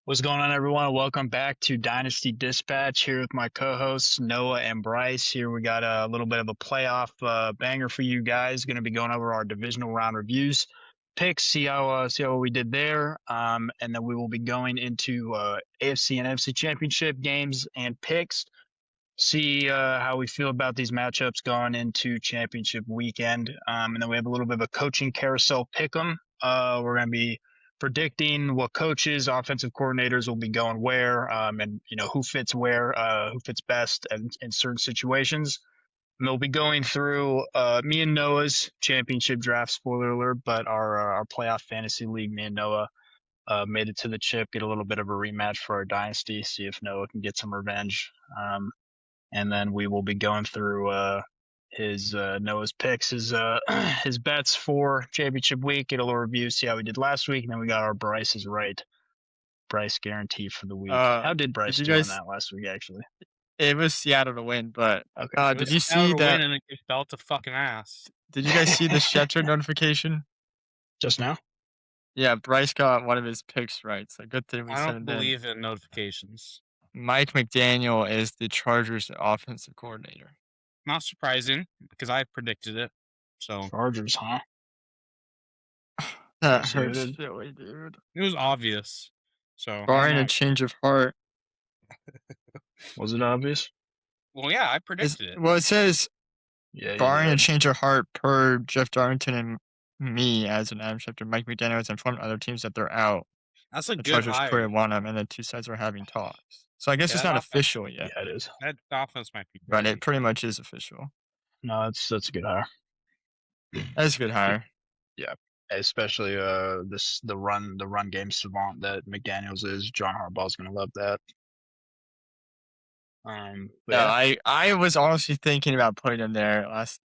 What's going on, everyone? Welcome back to Dynasty.Dispatch here with my co-hosts Noah and Bryce. Here we got a little bit of a playoff banger for you guys. Going to be going over our divisional round reviews, picks, see how we did there, and then we will be going into AFC and NFC championship games and picks. See how we feel about these matchups going into championship weekend, and then we have a little bit of a coaching carousel pick 'em. We're going to be predicting what coaches, offensive coordinators will be going where, and who fits where, who fits best in certain situations. And they'll be going through me and Noah's championship draft. Spoiler alert, but our playoff fantasy league, me and Noah made it to the chip. Get a little bit of a rematch for our dynasty. See if Noah can get some revenge. And then we will be going through his Noah's picks, his his bets for championship week. Get a little review, see how we did last week, and then we got our Bryce's right. Bryce guarantee for the week. How did Bryce Did do you on guys? that last week? Actually, It was Seattle to win, but okay. It did was you Seattle see to that? win and it fell to fucking ass. Did you guys see the Schefter notification? Just now? Yeah, Bryce got one of his picks right. So good thing we I sent don't it in. believe in notifications. Mike McDaniel is the Chargers' offensive coordinator. Not surprising because I predicted it. So Chargers, huh? That Yes, hurts you did. Philly, dude. it was obvious. So Barring a not- change of heart. Was it obvious? well, yeah, I predicted it. Well, it says Yeah, you barring a did. change of heart per Jeff Darlington and me as an Adam Schefter. Mike McDaniel has informed other teams that they're out. That's a The good Chargers hire. clearly want him, and the two sides are having talks. So I guess Yeah, it's that not offense- official yet, Yeah, it is. That offense might be but great. it pretty much is official. No, that's a good hire. That's a good hire. Especially the run game savant that McDaniels is. John Harbaugh's gonna love that. But No, yeah. I was honestly thinking about putting him there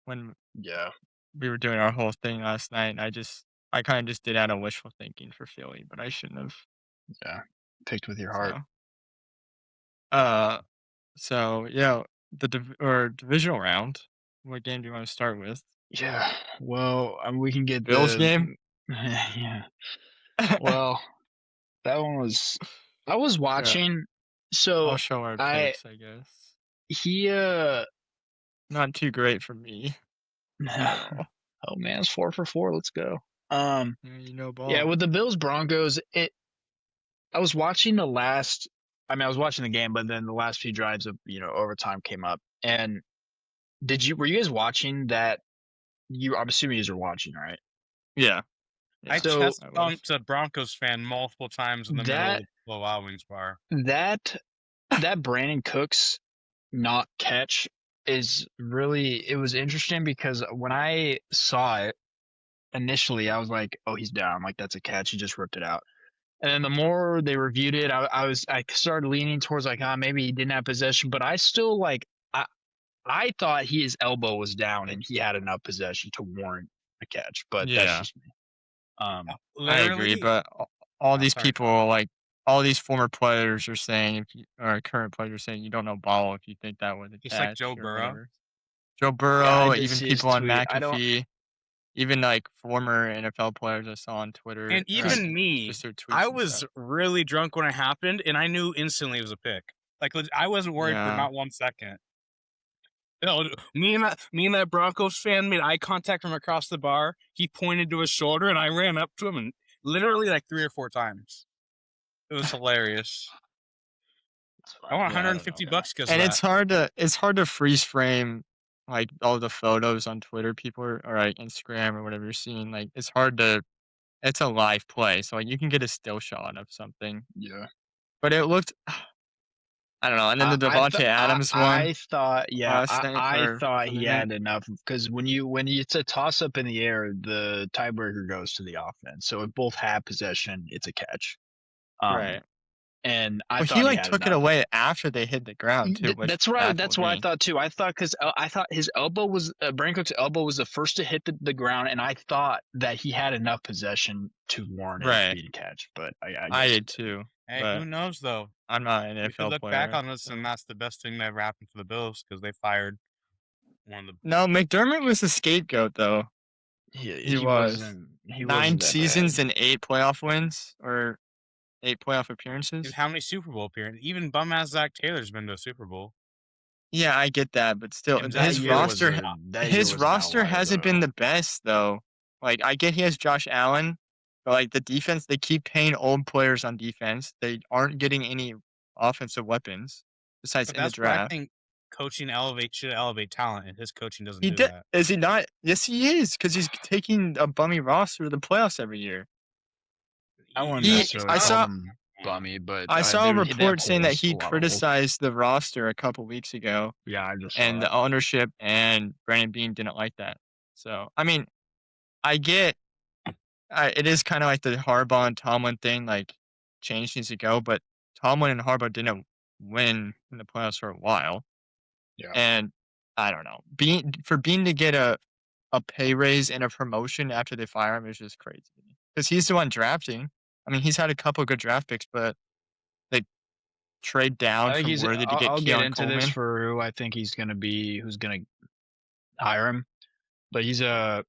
when Yeah. we were doing our whole thing last night. And I kind of just did out of wishful thinking for Philly, but I shouldn't have. Yeah. Picked with your heart. So yeah, the divisional round. What game do you want to start with? Yeah. Well, we can get Bills the game. yeah. Well, that one was. I was watching. So I'll show our I picks, I guess. he Not too great for me. oh man, it's 4 for 4. Let's go. Yeah, you know ball. Yeah, with the Bills Broncos, I was watching the last. I mean, I was watching the game, but then the last few drives of overtime came up. And were you guys watching that? I'm assuming you were watching, right? Yeah. I So- chest bumped a Broncos fan multiple times in the middle of the Wild Wings bar. That Brandon Cooks not catch is really, it was interesting because when I saw it initially, I was like, oh, he's down. Like, that's a catch. He just ripped it out. And then the more they reviewed it, I started leaning towards like, maybe he didn't have possession, but I still I thought his elbow was down and he had enough possession to warrant a catch, but Yeah. that's just me. I Literally, agree, but all these sorry. people, like all these former players, are saying, or current players are saying, you don't know ball if you think that was a Just like catch Joe or Burrow. whatever. Joe Yeah, Burrow, I did even see his people on tweet. I don't- McAfee, even like former NFL players I saw on Twitter, And even me, just their tweets I and was stuff. really drunk when it happened, and I knew instantly it was a pick. Like, I wasn't worried for Yeah. not 1 second. Me and that Broncos fan made eye contact from across the bar. He pointed to his shoulder, and I ran up to him, and literally like 3 or 4 times. It was hilarious. I want Yeah, I don't know, $150 man. because And of it's hard to freeze frame like all the photos on Twitter people or like Instagram or whatever you're seeing. Like it's hard to. It's a live play, so like you can get a still shot of something. Yeah. But it looked, I don't know. And then the Devontae Adams one. I thought, yeah, last night I or thought he Sunday had night. enough because when it's a toss up in the air, the tiebreaker goes to the offense. So if both have possession, it's a catch. Right. And I But thought he like had took it enough. away after they hit the ground too. Which That's right. That's baffled what I me. thought too. I thought because I thought his elbow was Brandon Cook's elbow was the first to hit the ground, and I thought that he had enough possession to warrant Right. a beat catch. But I I guess did too. Hey, but who knows though? I'm not an We could NFL look player. back on this, and that's the best thing that ever happened for the Bills because they fired one of the. No, McDermott was the scapegoat though. he He was. wasn't. He 9 wasn't that seasons bad. and 8 playoff wins, or 8 playoff appearances. And how many Super Bowl appearances? Even bum-ass Zach Taylor's been to a Super Bowl. Yeah, I get that, but still, And his roster was an roster outlier, hasn't though. been the best, though. Like, I get he has Josh Allen, but, like, the defense, they keep paying old players on defense. They aren't getting any offensive weapons besides But in the that's where I draft. think coaching should elevate talent, and his coaching doesn't He do did. that. Is he not? Yes, he is, because he's taking a bummy roster to the playoffs every year. I wouldn't He- necessarily I call saw- him bummy, but I saw a they have report saying that holes, he a lot of holes. criticized the roster a couple weeks ago, Yeah, I just saw and the that. ownership and Brandon Beane didn't like that. So, I mean, I get it is kind of like the Harbaugh and Tomlin thing, like, change needs to go, but Tomlin and Harbaugh didn't win in the playoffs for a while. Yeah. And I don't know. Beane to get a pay raise and a promotion after they fire him is just crazy to me. Because he's the one drafting. I mean, he's had a couple good draft picks, but they trade down I think from Worthy to get I'll get Keon into Coleman. this for who I think he's going to be, who's going to hire him. But he's like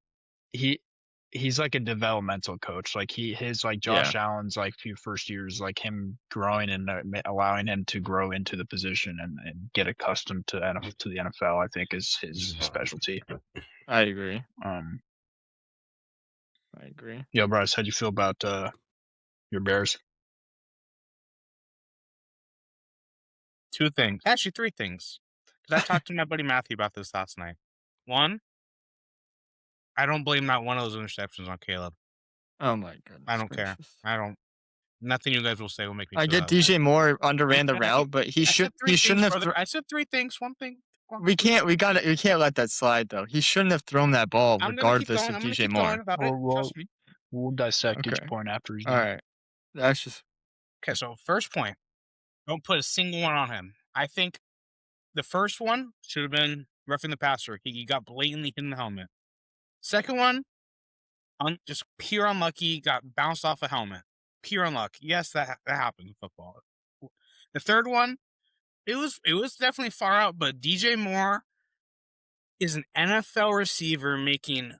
a developmental coach. Like his Josh Allen's like few first years, like him growing and allowing him to grow into the position and get accustomed to the NFL. I think is his specialty. I agree. Yo, Bryce, how'd you feel about your Bears? 2 things. Actually, 3 things. Because I talked to my buddy Matthew about this last night. 1, I don't blame not one of those interceptions on Caleb. Oh my goodness. I don't care. Nothing you guys will say will make me. I get DJ Moore underran the route, but he shouldn't have. I said 3 things. 1 thing. We can't let that slide though. He shouldn't have thrown that ball regardless of DJ Moore. We'll dissect each point after he's done. All right. That's just okay. So first point, don't put a single one on him. I think the first one should have been roughing the passer. He got blatantly hit in the helmet. Second one, just pure unlucky, got bounced off a helmet. Pure unluck. Yes, that happens in football. The third one, it was definitely far out, but DJ Moore is an NFL receiver making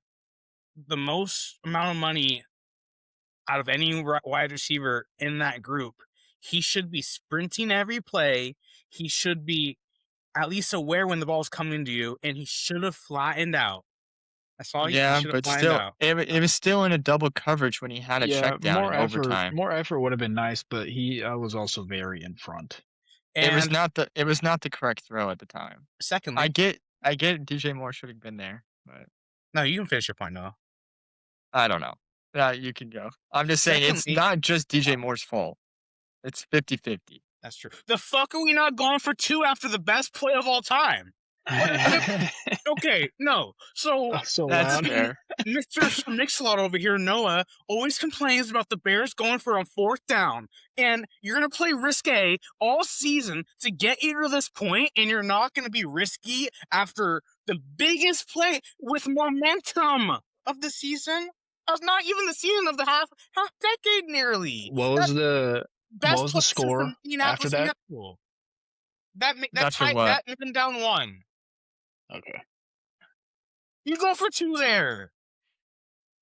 the most amount of money out of any wide receiver in that group. He should be sprinting every play. He should be at least aware when the ball's coming to you, and he should have flattened out. That's all. Yeah, but still, it was still in a double coverage when he had a check down in overtime. More effort would have been nice, but he was also very in front. And it was not the correct throw at the time. Secondly, I get DJ Moore should have been there, but no, you can finish your point, Noah. I don't know. Yeah, you can go. I'm just saying it's not just DJ Moore's fault. It's 50-50. That's true. The fuck are we not going for 2 after the best play of all time? Okay, no. So that's fair. Mr. Mix-a-Lot over here, Noah, always complains about the Bears going for a 4th down. And you're going to play risque all season to get you to this point, and you're not going to be risky after the biggest play with momentum of the season? Not even the season of the half decade nearly. What was the score after that? That made them down 1. Okay. You go for 2 there.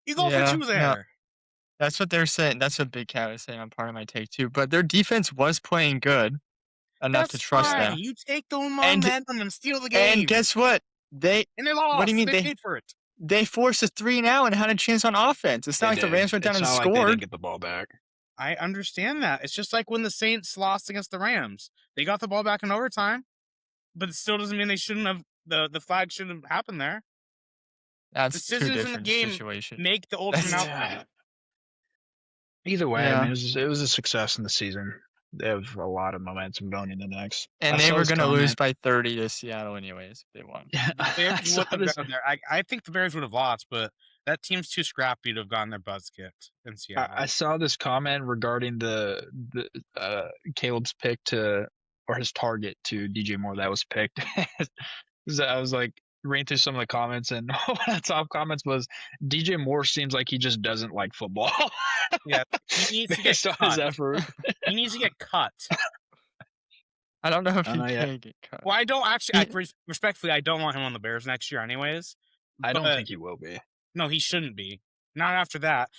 No. That's what they're saying. That's what Big Cat was saying on part of my take too. But their defense was playing good enough to trust them. You take the momentum and steal the game. And guess what? And they lost. What do you mean they paid for it? They forced a 3 and out and had a chance on offense. It's not like the Rams went down and scored. Like they didn't get the ball back. I understand that. It's just like when the Saints lost against the Rams. They got the ball back in overtime, but it still doesn't mean they shouldn't have. The flag shouldn't have happened there. That's decisions 2 different in the game situations. make the ultimate outcome. Either way, I mean, it was a success in the season. They have a lot of momentum going into the next. And they were going to lose by 30 to Seattle anyways if they won. Yeah, I think the Bears would have lost, but that team's too scrappy to have gotten their butts kicked in Seattle. I saw this comment regarding the Caleb's pick or his target to DJ Moore that was picked. I was like reading through some of the comments, and one of the top comments was DJ Moore seems like he just doesn't like football. Yeah, he needs to get cut. His effort. He needs to get cut. I don't know if he can get cut. Well, I don't actually. Respectfully, I don't want him on the Bears next year, anyways. I don't think he will be. No, he shouldn't be. Not after that.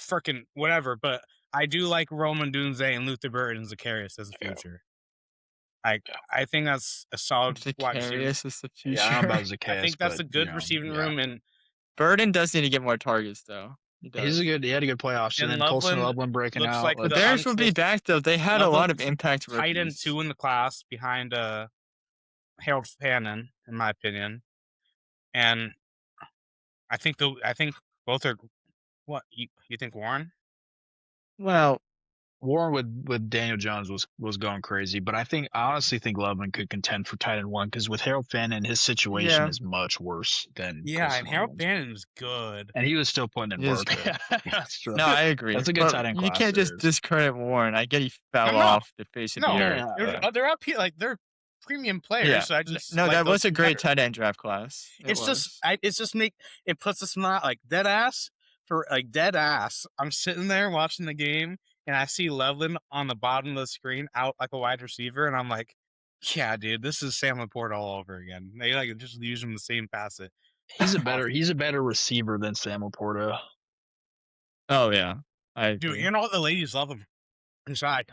Freaking whatever. But I do like Roman Dunze and Luther Burton Zacchaeus as a future. I think that's a solid wide receiver. Zacchaeus is the future. Yeah, I don't know about Zacchaeus. I think that's but, a good receiving yeah. room, and Burden does need to get more targets though. He had a good playoffs. And then Colson Loveland breaking looks out. like The the Bears will be back though. They had a lot of Loveland's impact tight end rookies. 2 in the class behind Harold Fannin, in my opinion. And I think both are. What you think, Warren? Well, Warren with Daniel Jones was going crazy, but I honestly think Loveland could contend for tight end 1 because with Harold Fannin, his situation is much worse than Colson and Harold Fannon's good, and he was still putting in work. That's true. No, I agree. That's a good tight end class. You can't just discredit Warren. I get he fell off the face of the earth. They're up here like they're premium players. Yeah. So I just that was a great tight end draft class. It puts a smile like dead ass. I'm sitting there watching the game and I see Loveland on the bottom of the screen out like a wide receiver, and I'm like, yeah, dude, this is Sam Laporta all over again. They like just use him the same pass it. He's a better receiver than Sam Laporta. Oh yeah. Dude, you know what? The ladies love him inside.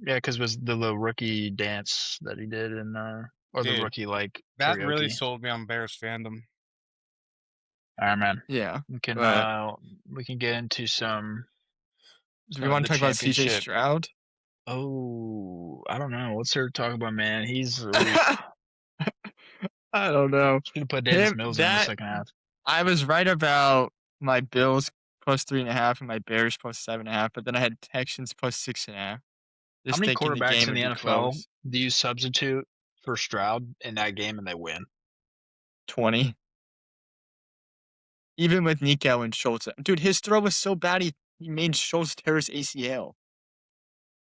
Yeah, because it was the little rookie dance that he did the rookie like that karaoke. Really sold me on Bears fandom. All right, man. Yeah, we can get into some. Do we want to talk about CJ Stroud? Oh, I don't know. What's there to talk about, man? He's. I don't know. He's gonna put Davis Mills in the second half. I was right about my Bills plus 3.5 and my Bears plus 7.5, but then I had Texans plus 6.5. How many quarterbacks in the NFL do you substitute for Stroud in that game and they win? 20. Even with Nico and Schultz. Dude, his throw was so bad he made Schultz tear his ACL.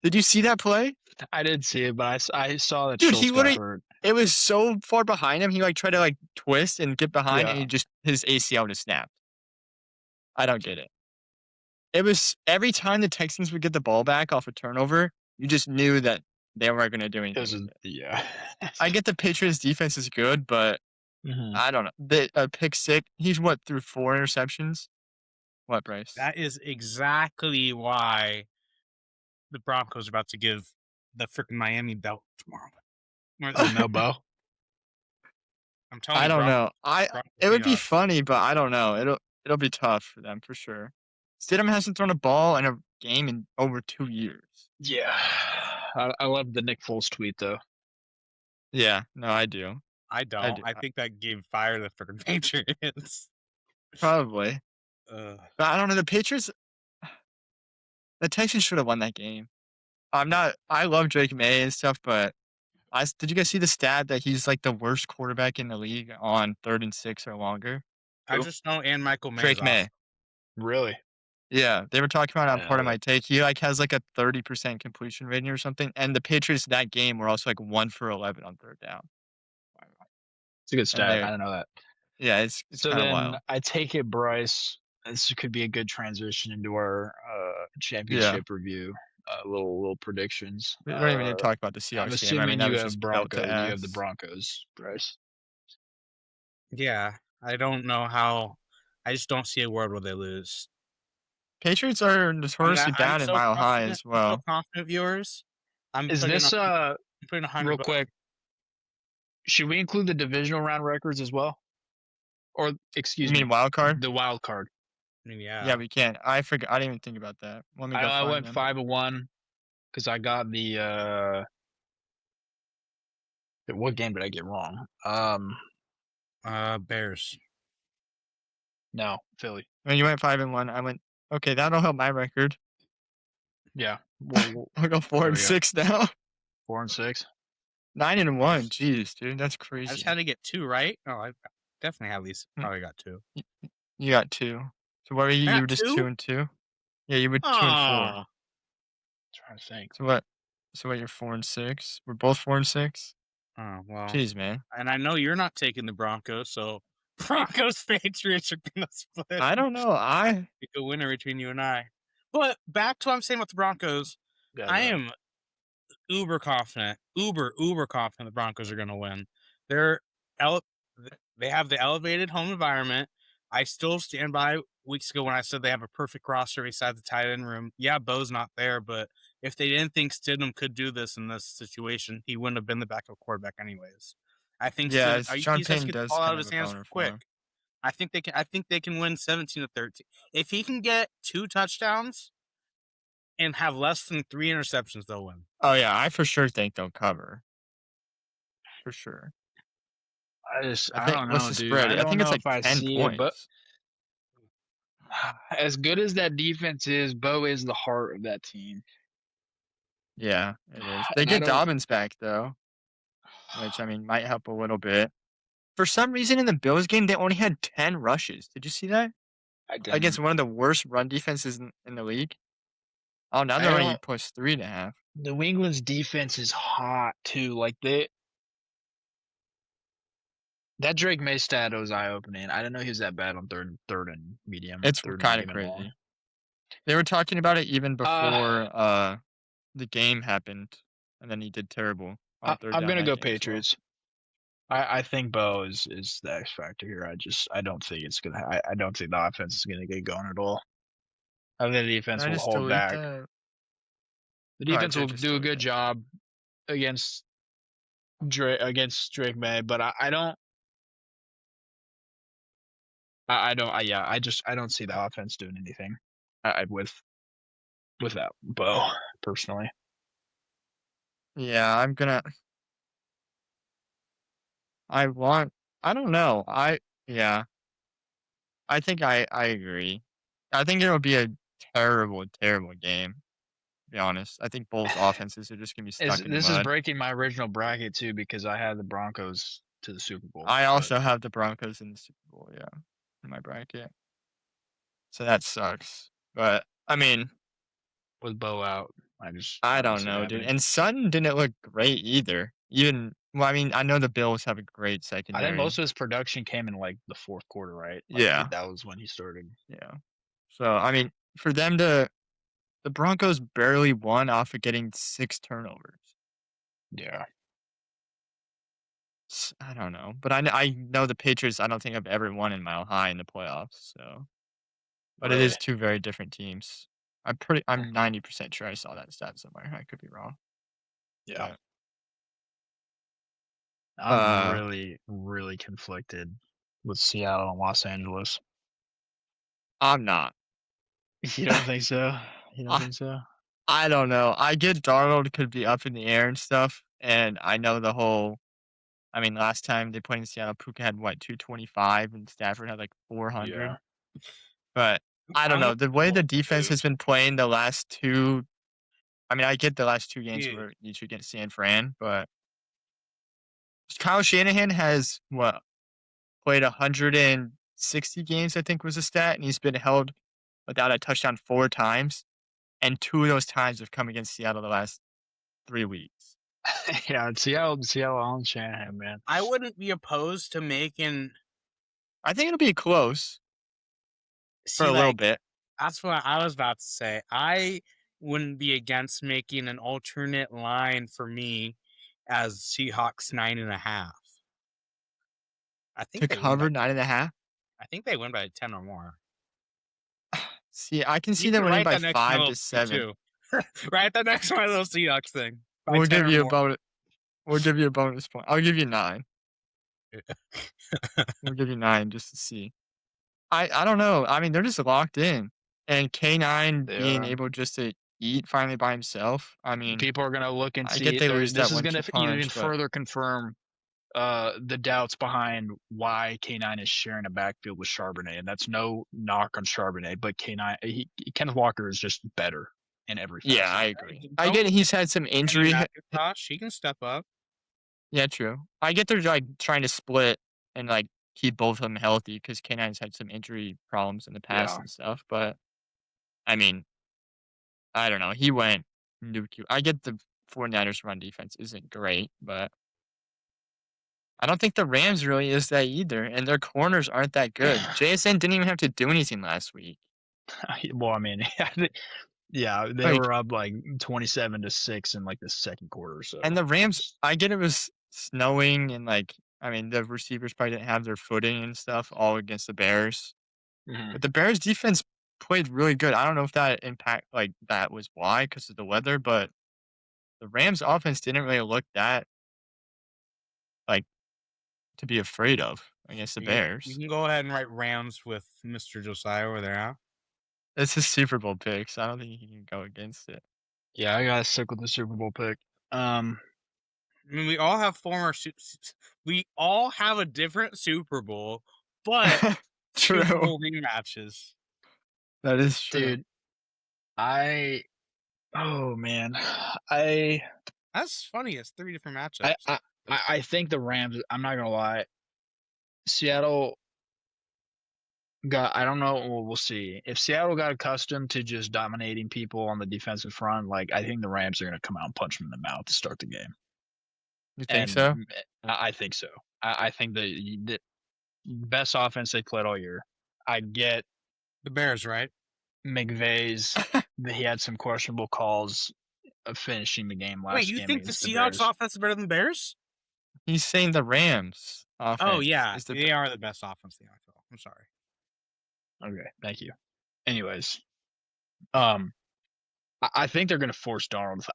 Did you see that play? I did see it, but I saw that Dude, Schultz got hurt. It was so far behind him. He tried to twist and get behind, and his ACL just snapped. I don't get it. It was every time the Texans would get the ball back off a turnover, you just knew that they weren't going to do anything. I get the Patriots defense is good, but I don't know. The pick six, he's through 4 interceptions? What, Bryce? That is exactly why the Broncos are about to give the freaking Miami belt tomorrow. No bow? I'm telling you. I don't know. It would be funny, but I don't know. It'll be tough for them for sure. Stidham hasn't thrown a ball in a game in over 2 years. Yeah. I love the Nick Foles tweet, though. Yeah. No, I do. I don't. I think that gave fire to the freaking Patriots. Probably. But I don't know. The Patriots, the Texans should have won that game. I love Drake May and stuff, but did you guys see the stat that he's the worst quarterback in the league on 3rd and 6 or longer? I just know Michael May. Drake May. Really? Yeah, they were talking about it on part of my take. He has a 30% completion rating or something, and the Patriots that game were also 1 for 11 on 3rd down. It's a good stat. I don't know that. Yeah, it's so kind of then wild. I take it, Bryce. This could be a good transition into our championship review. Little predictions. We don't even need to talk about the Seahawks I'm assuming game. you have Broncos. You have the Broncos, Bryce. Yeah, I don't know how. I just don't see a world where they lose. Patriots are notoriously bad in Mile High as well. I'm so confident, viewers. Is this real quick? Should we include the divisional round records as well? Or excuse me, you mean wild card? The wild card. I mean, yeah. Yeah, we can. I forgot. I didn't even think about that. Let me go. I went 5-1 because I got the. What game did I get wrong? Bears. No, Philly. When you went 5-1, I went. Okay, that'll help my record. Yeah, I'll go 4-6 now. 4-6. 9-1. Jeez, dude, that's crazy. I just had to get 2 right. Oh, I definitely have at least probably got 2. You got 2. So what were you? You were just 2-2. Yeah, you were 2-4. I'm trying to think. So what? You're 4-6. We're both 4-6. Oh well. Jeez, man. And I know you're not taking the Broncos, so Broncos Patriots are gonna split. I don't know. Pick a winner between you and I. But back to what I'm saying about the Broncos. I am uber confident. Uber confident the Broncos are gonna win. They have the elevated home environment. I still stand by weeks ago when I said they have a perfect roster besides the tight end room. Yeah, Bo's not there, but if they didn't think Stidham could do this in this situation, he wouldn't have been the backup quarterback anyways. I think Yeah, he Sean just Payton gets the does ball out kind of of his a hands boner for quick. him. I think they can win 17-13. If he can get 2 touchdowns and have less than 3 interceptions, they'll win. Oh yeah, I for sure think they'll cover. For sure. I think don't what's know, the dude. spread? I I don't think it's know like if I 10 see it, but points. as good as that defense is, Bo is the heart of that team. Yeah, it is. They And I get don't. Dobbins back though, which I mean might help a little bit. For some reason in the Bills game, they only had 10 rushes. Did you see that? I didn't. Against one of the worst run defenses in the league. Oh, now I they're only don't. plus 3.5. New England's defense is hot too. Like that Drake May stat was eye opening. I didn't know he was that bad on third and medium, It's third and kind of medium and long. crazy. They were talking about it even before the game happened, and then he did terrible on third I'm down gonna that go game as well. Patriots. I think Bo is the X factor here. I don't think it's gonna. I don't think the offense is gonna get going at all. I think the defense Did I will just hold delete back. that? The Oh, I defense will did just do a delete good that. job against Drake May, but I don't. I don't. I don't see the offense doing anything. Without Bo personally. Yeah, I'm gonna. I want. I don't know. Yeah. I think I agree. I think it'll be a terrible, terrible game. To be honest, I think both offenses are just gonna be stuck in the This is mud. breaking my original bracket too because I had the Broncos to the Super Bowl. I also have the Broncos in the Super Bowl. Yeah, in my bracket. So that sucks. But I mean, with Bo out, I I don't don't see it know, dude. happening. And Sutton didn't look great either. Well, I mean, I know the Bills have a great I secondary. think most of his production came in like the fourth quarter, right? Yeah. That was when he started. Yeah. So I mean, for them the Broncos barely won off of getting 6 turnovers. Yeah. I don't know, but I know the Patriots. I don't think I've ever won in Mile High in the playoffs. So, but it Really? is 2 very different teams. I'm 90% sure I saw that stat somewhere. I could be wrong. Yeah. But, I'm really, really conflicted with Seattle and Los Angeles. I'm not. You don't think so? You don't think so? I don't know. I get Darnold could be up in the air and stuff, and I know the whole. I mean, last time they played in Seattle, Puka had what 225, and Stafford had like 400. Yeah. But I don't I'm know with the way the Darnold, defense too. has been playing the last 2. I mean, I get the last 2 games Yeah. were each against San Fran, but Kyle Shanahan has what played 160 games, I think was the stat, and he's been held without a touchdown 4 times, and 2 of those times have come against Seattle the last 3 weeks. Yeah, Seattle on Shanahan, man. I wouldn't be opposed to making. I think it'll be close for a little bit. That's what I was about to say. I wouldn't be against making an alternate line for me as Seahawks 9.5. I think To they win by. cover 9.5. I think they win by 10 or more. See, I can see You them can winning write by that next 5 one to 7. too. Write that next one of those Seahawks thing. By We'll 10 give or you a more. bonus. We'll give you a bonus point. I'll give you 9. We'll give you 9 just to see. I don't know. I mean, they're just locked in, and K9 They being are. able just to eat finally by himself. I mean, People are gonna look and I see. get they lose This that is gonna 1-2 even punch, but further confirm the doubts behind why K9 is sharing a backfield with Charbonnet, and that's no knock on Charbonnet, but K9 Kenneth Walker is just better in every facet. yeah, I agree. I get he's had some injury. Josh, he can step up. Yeah, true. I get they're like trying to split and like keep both of them healthy because K9's had some injury problems in the past Yeah. and stuff. But I mean, I don't know. He went nuke you. I get the 49ers run defense isn't great, but I don't think the Rams really is that either. And their corners aren't that good. JSN didn't even have to do anything last week. Well, I mean, yeah, they Like- were up like 27-6 in like the second quarter. So And the Rams, I get it was snowing and like, I mean, the receivers probably didn't have their footing and stuff all against the Bears. But the Bears defense played really good. I don't know if that that was why because of the weather, but the Rams offense didn't really look that like to be afraid of against the You Bears. can go ahead and write Rams with Mr. Josiah over there, huh? It's his Super Bowl pick, so I don't think he can go against it. Yeah, I gotta stick with the Super Bowl pick. I mean, we all have we all have a different Super Bowl, but Super True. Bowl rematches. That is true. Dude, oh man, That's funny. It's 3 different matchups. I think the Rams. I'm not gonna lie, Seattle got. I don't know. Well, we'll see. If Seattle got accustomed to just dominating people on the defensive front, like I think the Rams are gonna come out and punch them in the mouth to start the game. You think so? I think so. I think the best offense they played all year. I get The Bears, right? McVay's. He had some questionable calls of finishing the game last Wait, game. you think the against Seahawks Bears. offense is better than the Bears? He's saying the Rams offense. Oh yeah, is the they are the best offense in the NFL. I'm sorry. Okay, thank you. Anyways, I think they're going to force Darnold.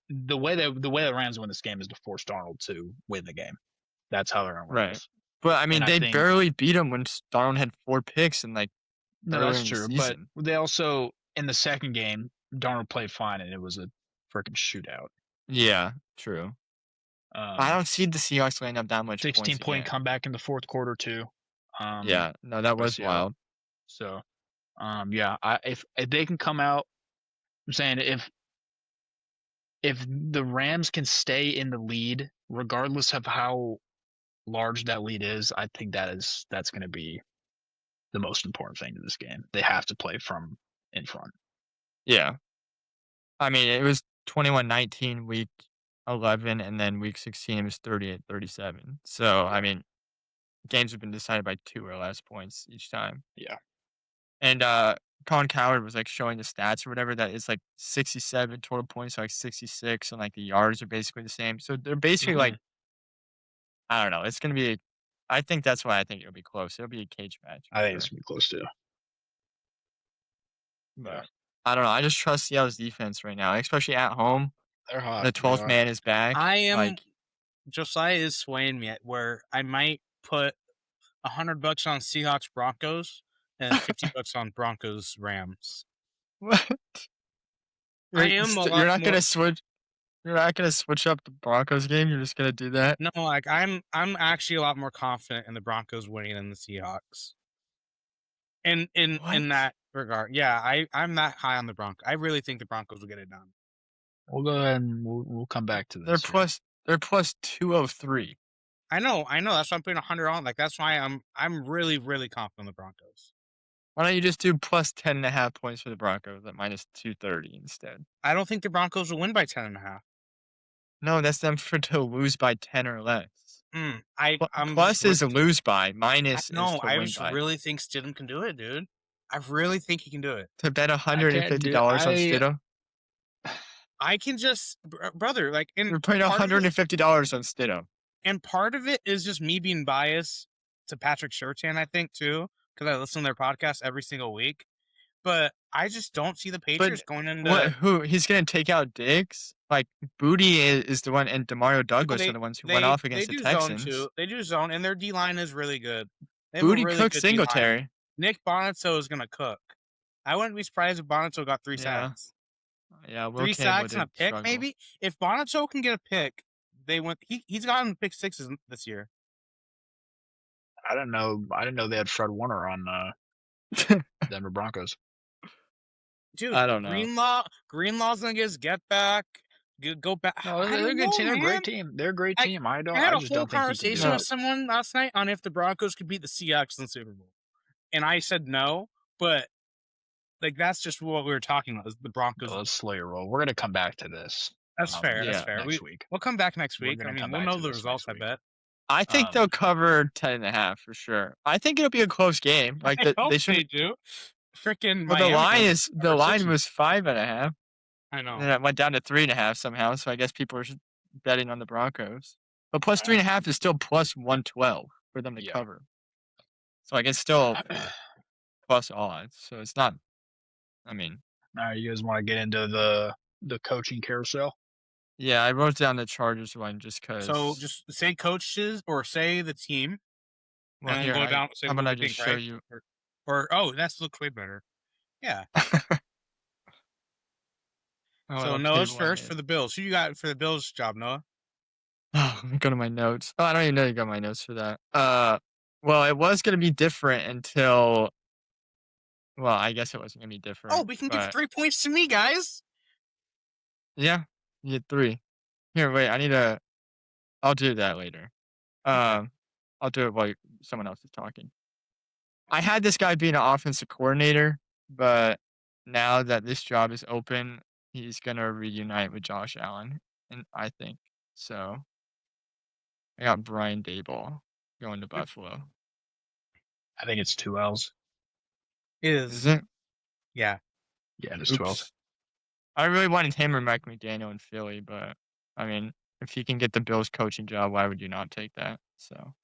The way the Rams win this game is to force Darnold to win the game. That's how they're going to win Right. this. But I mean, And I they think- barely beat him when Darnold had 4 picks and like No, earlier that's in the true. But season. they also in the second game, Darnold played fine, and it was a freaking shootout. Yeah, true. I don't see the Seahawks laying up that much 16 points point again. comeback in the fourth quarter too. Yeah, no, that was Seattle. wild. So, yeah, if they can come out, I'm saying if the Rams can stay in the lead, regardless of how large that lead is, I think that's going to be the most important thing to this game. They have to play from in front. Yeah. I mean, it was 21-19 week 11, and then week 16 it was 38-37. So, I mean, games have been decided by 2 or less points each time. Yeah. And Colin Cowherd was like showing the stats or whatever that it's like 67 total points, like 66, and like the yards are basically the same. So they're basically like, I don't know. It's gonna be. I think that's why I think it'll be close. It'll be a cage match. I think it's gonna be close too. But I don't know. I just trust Seattle's defense right now, especially at home. They're hot. The 12th man is back. I am. Like, Josiah is swaying me at where I might put $100 on Seahawks Broncos and $50 on Broncos Rams. what? I am. You're not gonna switch. You're not gonna switch up the Broncos game. You're just gonna do that. No, like I'm actually a lot more confident in the Broncos winning than the Seahawks. In that regard, yeah, I'm that high on the Broncos. I really think the Broncos will get it done. We'll go ahead and we'll come back to this. They're plus 203. I know. That's why I'm putting 100 on. Like that's why I'm really confident in the Broncos. Why don't you just do plus 10.5 points for the Broncos at minus 230 instead? I don't think the Broncos will win by 10.5. No, that's them to lose by 10 or less. Plus is a lose by. Minus is to no, I win just by. really think Stidham can do it, dude. I really think he can do it. To bet $150 on Stidham? I can just, brother, like, you're putting $150 on Stidham. And part of it is just me being biased to Patrick Surtain, I think, too, because I listen to their podcast every single week. But I just don't see the Patriots going into. Who? He's going to take out Diggs? Like, Booty is the one, and Demario Douglas are the ones who went off against the Texans. They do zone, and their D-line is really good. Booty cooks Singletary. D-line. Nick Bonitzo is going to cook. I wouldn't be surprised if Bonitzo got 3 sacks. Yeah, 3 sacks and a pick, maybe? If Bonitzo can get a pick, they went. He's gotten pick 6s this year. I didn't know they had Fred Warner on Denver Broncos. Dude, I don't know. Greenlaw's gonna get his get back. Go back. No, they're a good team. They're a great team. They're a great team. I had a whole conversation with someone last night on if the Broncos could beat the Seahawks in the Super Bowl, and I said no. But like that's just what we were talking about. Is the Broncos? Let's slow your roll. We're gonna come back to this. That's fair. That's fair. Next week. We'll come back next week. I mean, we'll know the results. I bet. I think they'll cover 10.5 for sure. I think it'll be a close game. Like they should do. Freaking. Well, the line was 5.5. I know. And it went down to 3.5 somehow. So I guess people are betting on the Broncos. But plus 3.5 is still plus 112 for them to cover. So I guess still plus odds, so it's not. I mean, You guys want to get into the coaching carousel? yeah, I wrote down the Chargers one just So because. just say coaches or say the team, Well, and then here, go down say how who about I we just think, show right? you? Or that looks way better. Yeah. So What Noah's page one first for is? the Bills. Who you got for the Bills job, Noah? Oh, I'm going to my notes. Oh, I don't even know you got my notes for that. Well, it was gonna be different until. Well, I guess it wasn't gonna be Oh, different, we can give but 3 points to me, guys. yeah, you get 3. Here, wait, I need to. I'll do that later. Okay. I'll do it while someone else is talking. I had this guy being an offensive coordinator, but now that this job is open, he's gonna reunite with Josh Allen, and I think so. I got Brian Daboll going to Buffalo. I think it's 2 L's. It Is is. it? Yeah. Yeah, it's 2 L's. Oops. I really wanted him or Mike McDaniel in Philly, but I mean, if he can get the Bills coaching job, why would you not take that? So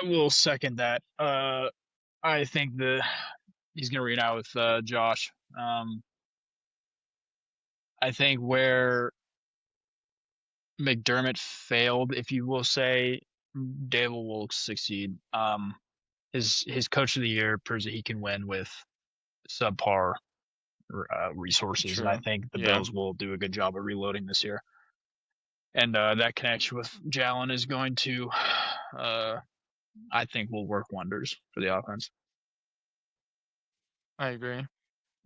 I will second that. I think he's gonna read out with Josh. I think where McDermott failed, if you will say, Dable will succeed. His coach of the year proves that he can win with subpar resources, and I true. think the Yeah, Bills will do a good job of reloading this year. And that connection with Jalen is going to, I think, will work wonders for the offense. I agree.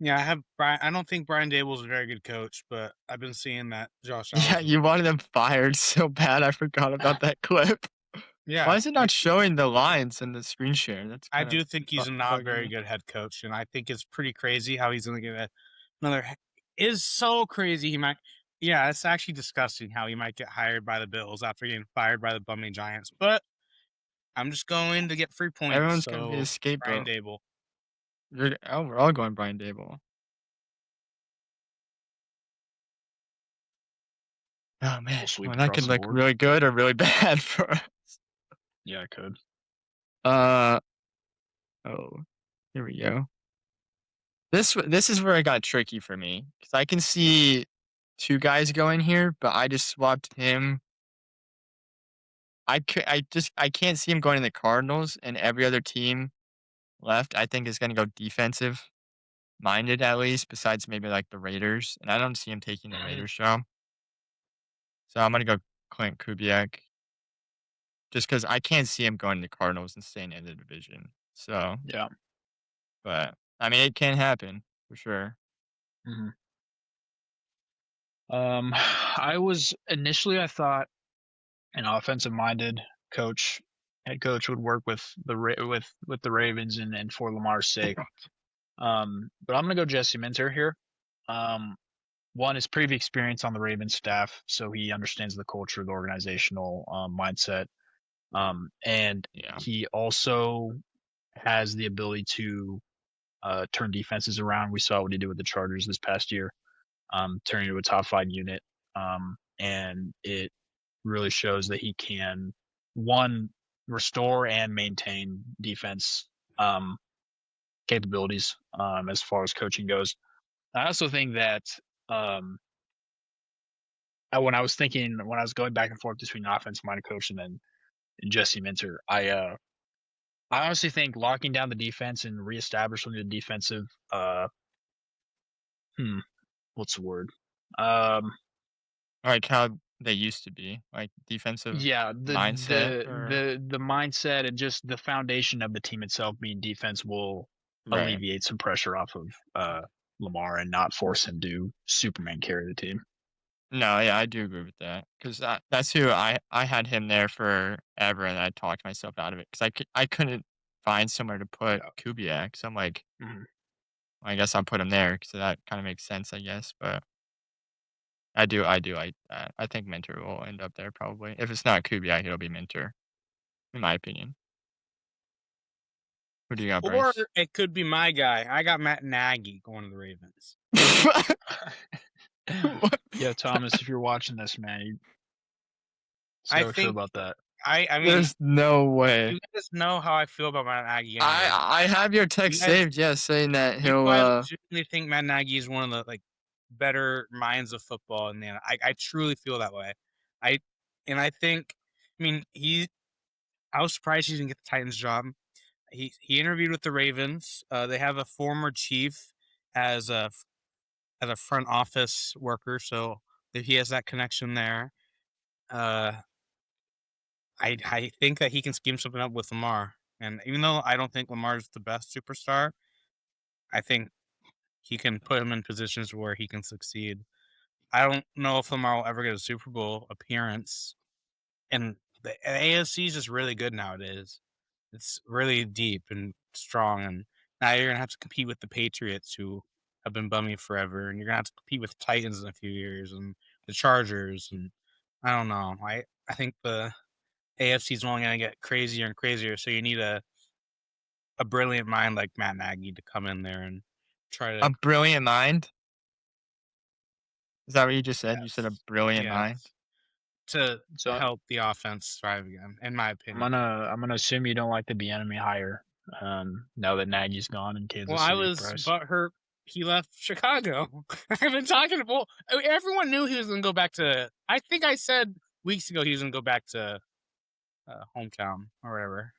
Yeah, I have Brian. I don't think Brian Dable's a very good coach, but I've been seeing that Josh Allen's Yeah, a you good wanted coach. him fired so bad. I forgot about that clip. Why Yeah, is it not showing the lines in the screen share? That's I kind of do think he's not a very good head coach, and I think it's pretty crazy how he's going to get another. Is so crazy. He might. Yeah, it's actually disgusting how he might get hired by the Bills after getting fired by the bumming Giants. But I'm just going to get 3 points. Everyone's gonna be a So Brian scapegoat. Dable. We're all going Brian Dable. Oh man, We'll sweep well, that across could the look board. really good or really bad for us. Yeah, it could. Oh, here we go. This is where it got tricky for me because I can see 2 guys going here, but I just swapped him. I can't see him going to the Cardinals, and every other team left I think is going to go defensive minded at least, besides maybe like the Raiders, and I don't see him taking the Raiders job. So I'm gonna go Clint Kubiak just because I can't see him going to the Cardinals and staying in the division. So, Yeah. but I mean, it can happen for sure. Mm-hmm. I thought an offensive-minded head coach would work with the Ravens and for Lamar's sake. But I'm gonna go Jesse Minter here. One is previous experience on the Ravens staff, so he understands the culture, the organizational mindset, and Yeah, he also has the ability to turn defenses around. We saw what he did with the Chargers this past year, turning into a top 5 unit, and it really shows that he can restore and maintain defense capabilities as far as coaching goes. I also think that when I was going back and forth between offensive minded coach and Jesse Minter, I honestly think locking down the defense and reestablishing the defensive what's the word? like how they used to be, like defensive Yeah, mindset or the mindset and just the foundation of the team itself being defense will right. alleviate some pressure off of Lamar and not force him to Superman carry the team. No, yeah, I do agree with that because that's who I had him there forever, and I talked myself out of it because I couldn't find somewhere to put Yeah. Kubiak, so I'm like, Mhm. I guess I'll put him there because that kind of makes sense, I guess. But I do like that. I think Minter will end up there probably. If it's not Kubiak, it'll be Minter, in my opinion. Who do you got, Or Bryce? it could be my guy. I got Matt Nagy going to the Ravens. Yeah, Thomas, if you're watching this, man, I so sure think about that. I mean, There's no way. you guys know how I feel about Matt Nagy anyway. I have your text You guys- saved, yes, saying that You he'll guys legitimately think Matt Nagy is one of the better minds of football, and I truly feel that way. I think, I mean, I was surprised he didn't get the Titans job. He interviewed with the Ravens. They have a former chief as a front office worker, so he has that connection there. I think that he can scheme something up with Lamar, and even though I don't think Lamar's the best superstar, I think he can put him in positions where he can succeed. I don't know if Lamar will ever get a Super Bowl appearance, and the AFC is just really good nowadays. It's really deep and strong, and now you're gonna have to compete with the Patriots, who have been bummy forever, and you're gonna have to compete with the Titans in a few years, and the Chargers, and I don't know. I think the AFC is only gonna get crazier and crazier, so you need a brilliant mind like Matt Nagy to come in there and try a to brilliant mind. Is that what you just said? You said a brilliant mind. to So help the offense thrive again, in my opinion. I'm gonna assume you don't like the Bieniemy hire. Now that Nagy's gone in Kansas Well, City, I was Bryce. butthurt he left Chicago. I've been talking to everyone knew he was going to go back to. I think I said weeks ago he was going to go back to hometown or whatever.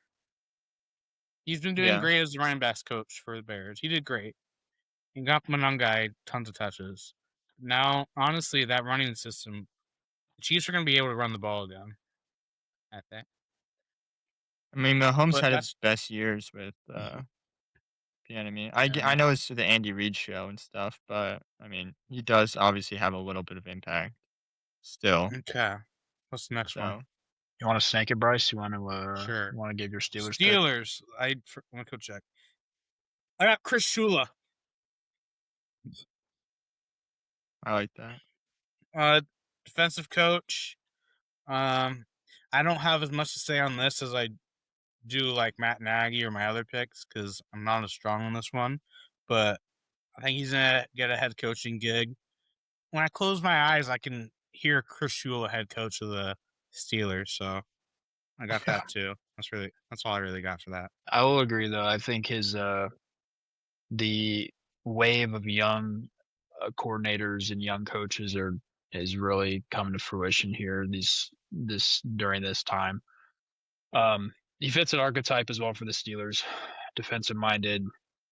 He's been doing Yeah. great as the running backs coach for the Bears. He did great. He got Monangai tons of touches. Now, honestly, that running system, the Chiefs are going to be able to run the ball again. I think. I mean, Mahomes But had that's his best years with Bieniemy. Yeah. I know it's the Andy Reid show and stuff, but I mean, he does obviously have a little bit of impact still. okay. What's the next one? So You want to snake it, Bryce? You want to Sure. You want to give your Steelers pick? Steelers. I want to go check. I got Chris Shula. I like that. Defensive coach. I don't have as much to say on this as I do like Matt Nagy or my other picks because I'm not as strong on this one. But I think he's gonna get a head coaching gig. When I close my eyes, I can hear Chris Shula, head coach of the Steelers. So I got that too. That's all I really got for that. I will agree, though. I think his the wave of young coordinators and young coaches is really coming to fruition here. During this time. He fits an archetype as well for the Steelers, defensive minded,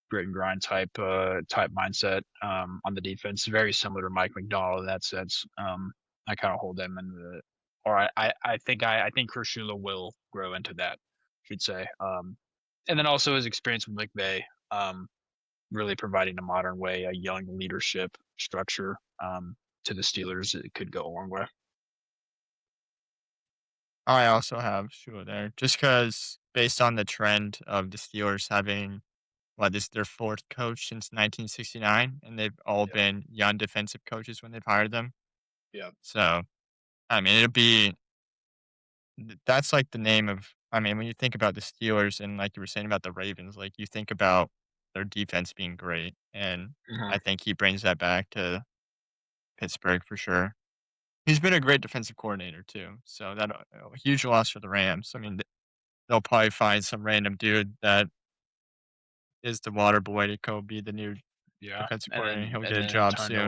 grit and grind type mindset on the defense, very similar to Mike McDonald in that sense. I kind of hold them in the, or I think Chris Shula will grow into that, I should say. And then also his experience with McVay, really providing a modern way, a young leadership structure to the Steelers. It could go a long way. I also have Shula there, just because based on the trend of the Steelers having this is their fourth coach since 1969, and they've all been young defensive coaches when they've hired them. Yeah. So, I mean, that's like the name of. I mean, when you think about the Steelers and like you were saying about the Ravens, like you think about their defense being great, and I think he brings that back to Pittsburgh for sure. He's been a great defensive coordinator too, so that a huge loss for the Rams. I mean, they'll probably find some random dude that is the water boy to go be the new defensive coordinator. He'll get a job soon.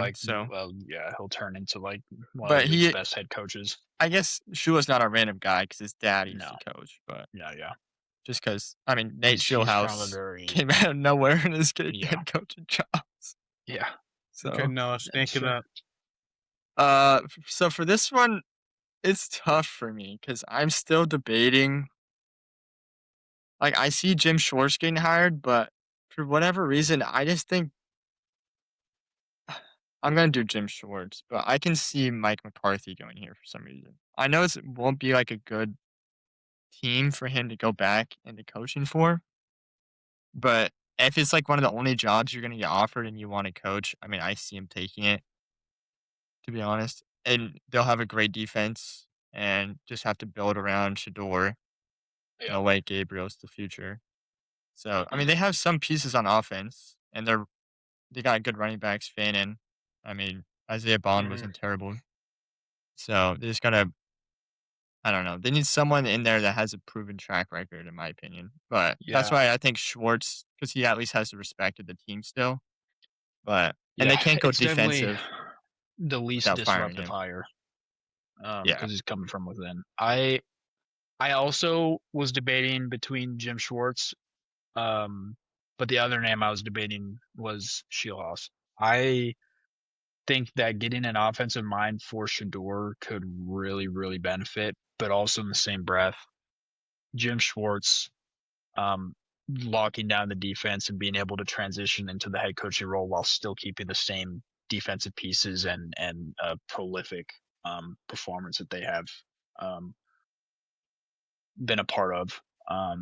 He'll turn into like one But of the league's best head coaches. I guess Shula's not a random guy because his dad used No. to coach. But Yeah. just because I mean Nate He's from a Schillhouse very came out of nowhere and is getting Yeah. head coaching jobs. yeah. So Okay, no, snake it up. so for this one, it's tough for me because I'm still debating. Like I see Jim Schwartz getting hired, but for whatever reason, I just think I'm gonna do Jim Schwartz, but I can see Mike McCarthy going here for some reason. I know it won't be like a good team for him to go back into coaching for, but if it's like one of the only jobs you're gonna get offered and you want to coach, I mean, I see him taking it, to be honest. And they'll have a great defense and just have to build around Shador. Yeah. No way Gabriel's the future. So I mean, they have some pieces on offense, and they got good running backs. Fannin, I mean, Isaiah Bond wasn't terrible. So they just gotta I don't know. They need someone in there that has a proven track record, in my opinion. But that's Yeah, why I think Schwartz, because he at least has the respect of the team still. And they yeah, can't go it's definitely defensive the least without firing disruptive him. hire, Yeah. because he's coming from within. I also was debating between Jim Schwartz, but the other name I was debating was Shieldhouse. I think that getting an offensive mind for Shador could really, really benefit, but also in the same breath, Jim Schwartz um, locking down the defense and being able to transition into the head coaching role while still keeping the same defensive pieces and prolific performance that they have um, been a part of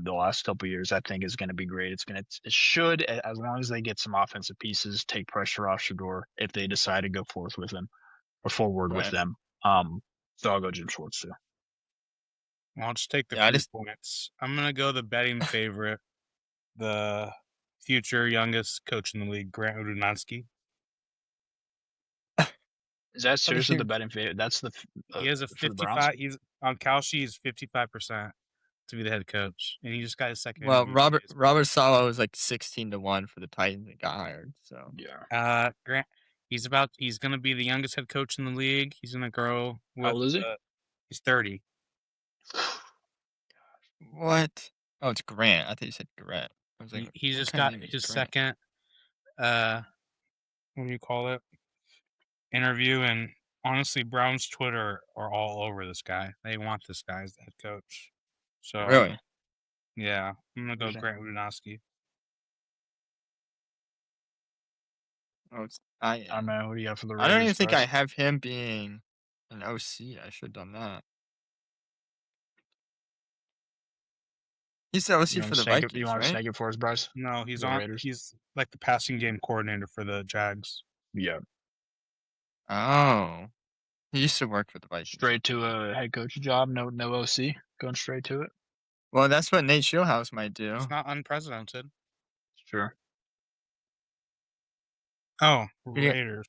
the last couple of years, I think is going to be great. It should, as long as they get some offensive pieces, take pressure off Shador if they decide to go forth with him or forward with Right. them. So I'll go Jim Schwartz too. I'll just take the Yeah, I 3 just points. I'm gonna go the betting favorite, the future youngest coach in the league, Grant Udinowski. Is that what do seriously the you betting favorite? That's He has a for the Browns. 55. He's on Kalshi. He's 55% to be the head coach, and he just got his second well, interview. Robert Saleh was like 16-1 for the Titans that got hired. So Yeah. Grant. He's gonna be the youngest head coach in the league. He's gonna grow with. How old is he? He's 30. what? Oh, it's Grant. I thought you said Grant. I was like, He what just kind of got name is his Grant? second. What do you call it? Interview, and honestly, Brown's Twitter are all over this guy. They want this guy as the head coach. So Really? yeah, I'm gonna go Interesting. Grant Udinowski. Oh, I don't know. What do you got for the I don't even Raiders, think I Bryce? have him being an OC. I should have done that. He's the OC You for want to the snake it? You Vikings, want to right? snake it for us, Bryce? No, he's The on. Raiders. He's like the passing game coordinator for the Jags. Yeah. Oh, he used to work for the Vikings. Straight to a head coach job. No OC. Going straight to it. Well, that's what Nate Shieldhouse might do. It's not unprecedented. Sure. Oh, Yeah. Raiders.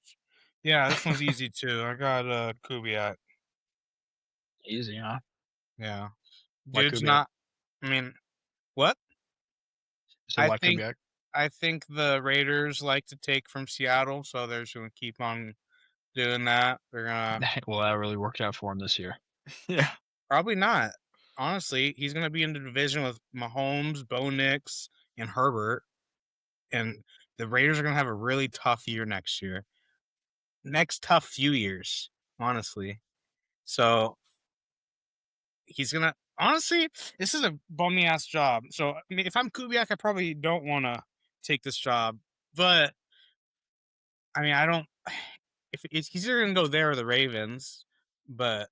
Yeah, this one's easy too. I got Kubiak. Easy, huh? Yeah, Why dude's Kubiak? not. I mean, what? So why Kubiak? I think the Raiders like to take from Seattle, so they're just gonna keep on doing that. They're gonna Well, that really worked out for him this year. Yeah. probably not. Honestly, he's gonna be in the division with Mahomes, Bo Nix, and Herbert, and the Raiders are gonna have a really tough year next year. Next tough few years, honestly. So he's gonna honestly. This is a bummy ass job. So I mean, if I'm Kubiak, I probably don't want to take this job. But I mean, I don't. If he's either gonna go there or the Ravens, but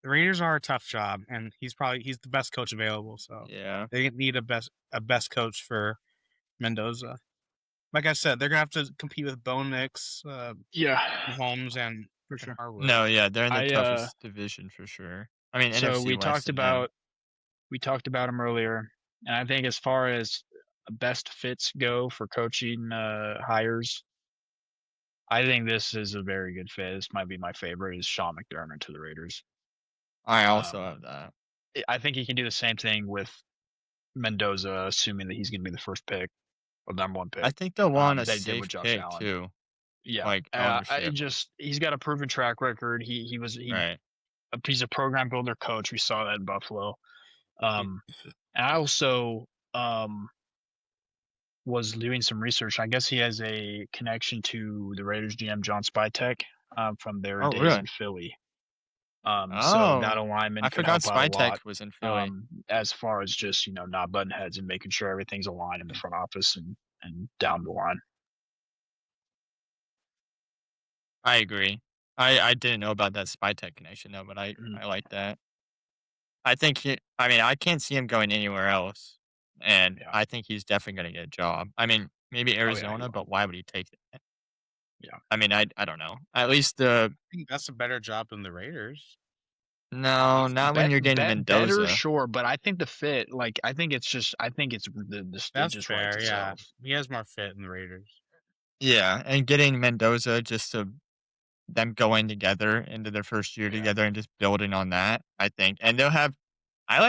the Raiders are a tough job, and he's the best coach available. So Yeah. they need a best coach for Mendoza. Like I said, they're gonna have to compete with Bo Nix, Yeah. Mahomes, and For sure. Harwood. No, yeah, they're in the I, toughest division for sure. I mean, So NFC we West talked and them. about him earlier, and I think as far as best fits go for coaching hires, I think this is a very good fit. This might be my favorite. Is Sean McDermott to the Raiders? I also have that. I think he can do the same thing with Mendoza, assuming that he's going to be the first pick or number one pick. I think they'll want a they did safe with Josh pick Allen. too. Yeah, Like ownership. He's got a proven track record. Right. He's a program builder coach. We saw that in Buffalo. And I also was doing some research. I guess he has a connection to the Raiders GM John Spytek from their days really? in Philly. So that alignment I could forgot help out a lot. Spytek was in Philly. As far as just not button heads and making sure everything's aligned in the front office and down the line. I agree. I didn't know about that Spytek connection though, but I like that. I think I can't see him going anywhere else. And Yeah. I think he's definitely going to get a job. I mean, maybe Arizona, but why would he take it? Yeah. I mean, I don't know. At least I think that's a better job than the Raiders. no, not when you're getting Mendoza. Better, sure, but I think the fit, I think it's the That's just fair. writes itself. He has more fit in the Raiders. Yeah, and getting Mendoza just to them going together into their first year Yeah. together and just building on that, I think. And they'll have I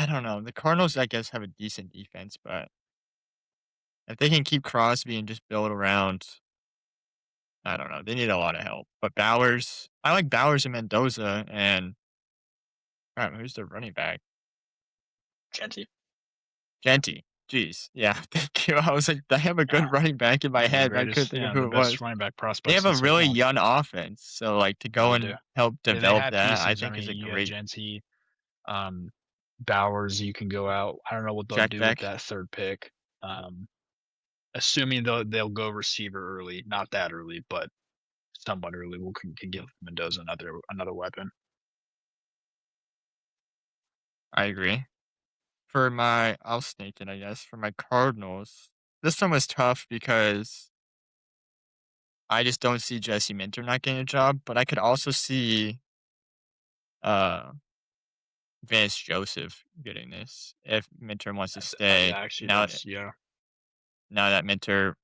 don't know, the Cardinals, I guess, have a decent defense, but if they can keep Crosby and just build around, I don't know, they need a lot of help. But I like Bowers and Mendoza and who's their running back? Genty. Genty. Jeez. Yeah, thank you. I was like, they have a good running back in my Yeah, head, but I couldn't think of who the it best was. running back They prospects have a in so really long. young offense, so like to go They and do. help Yeah, they develop have that, I pieces. think is a You have great Genty, Bowers. You can go out. I don't know what they'll Jack do Beck. with that third pick. Assuming they'll go receiver early, not that early, but somewhat early. We can give Mendoza another weapon. I agree. I'll snake it, I guess. For my Cardinals, this one was tough because I just don't see Jesse Minter not getting a job, but I could also see uh Vance Joseph getting this if Minter wants to stay. Actually, yeah. Now that Minter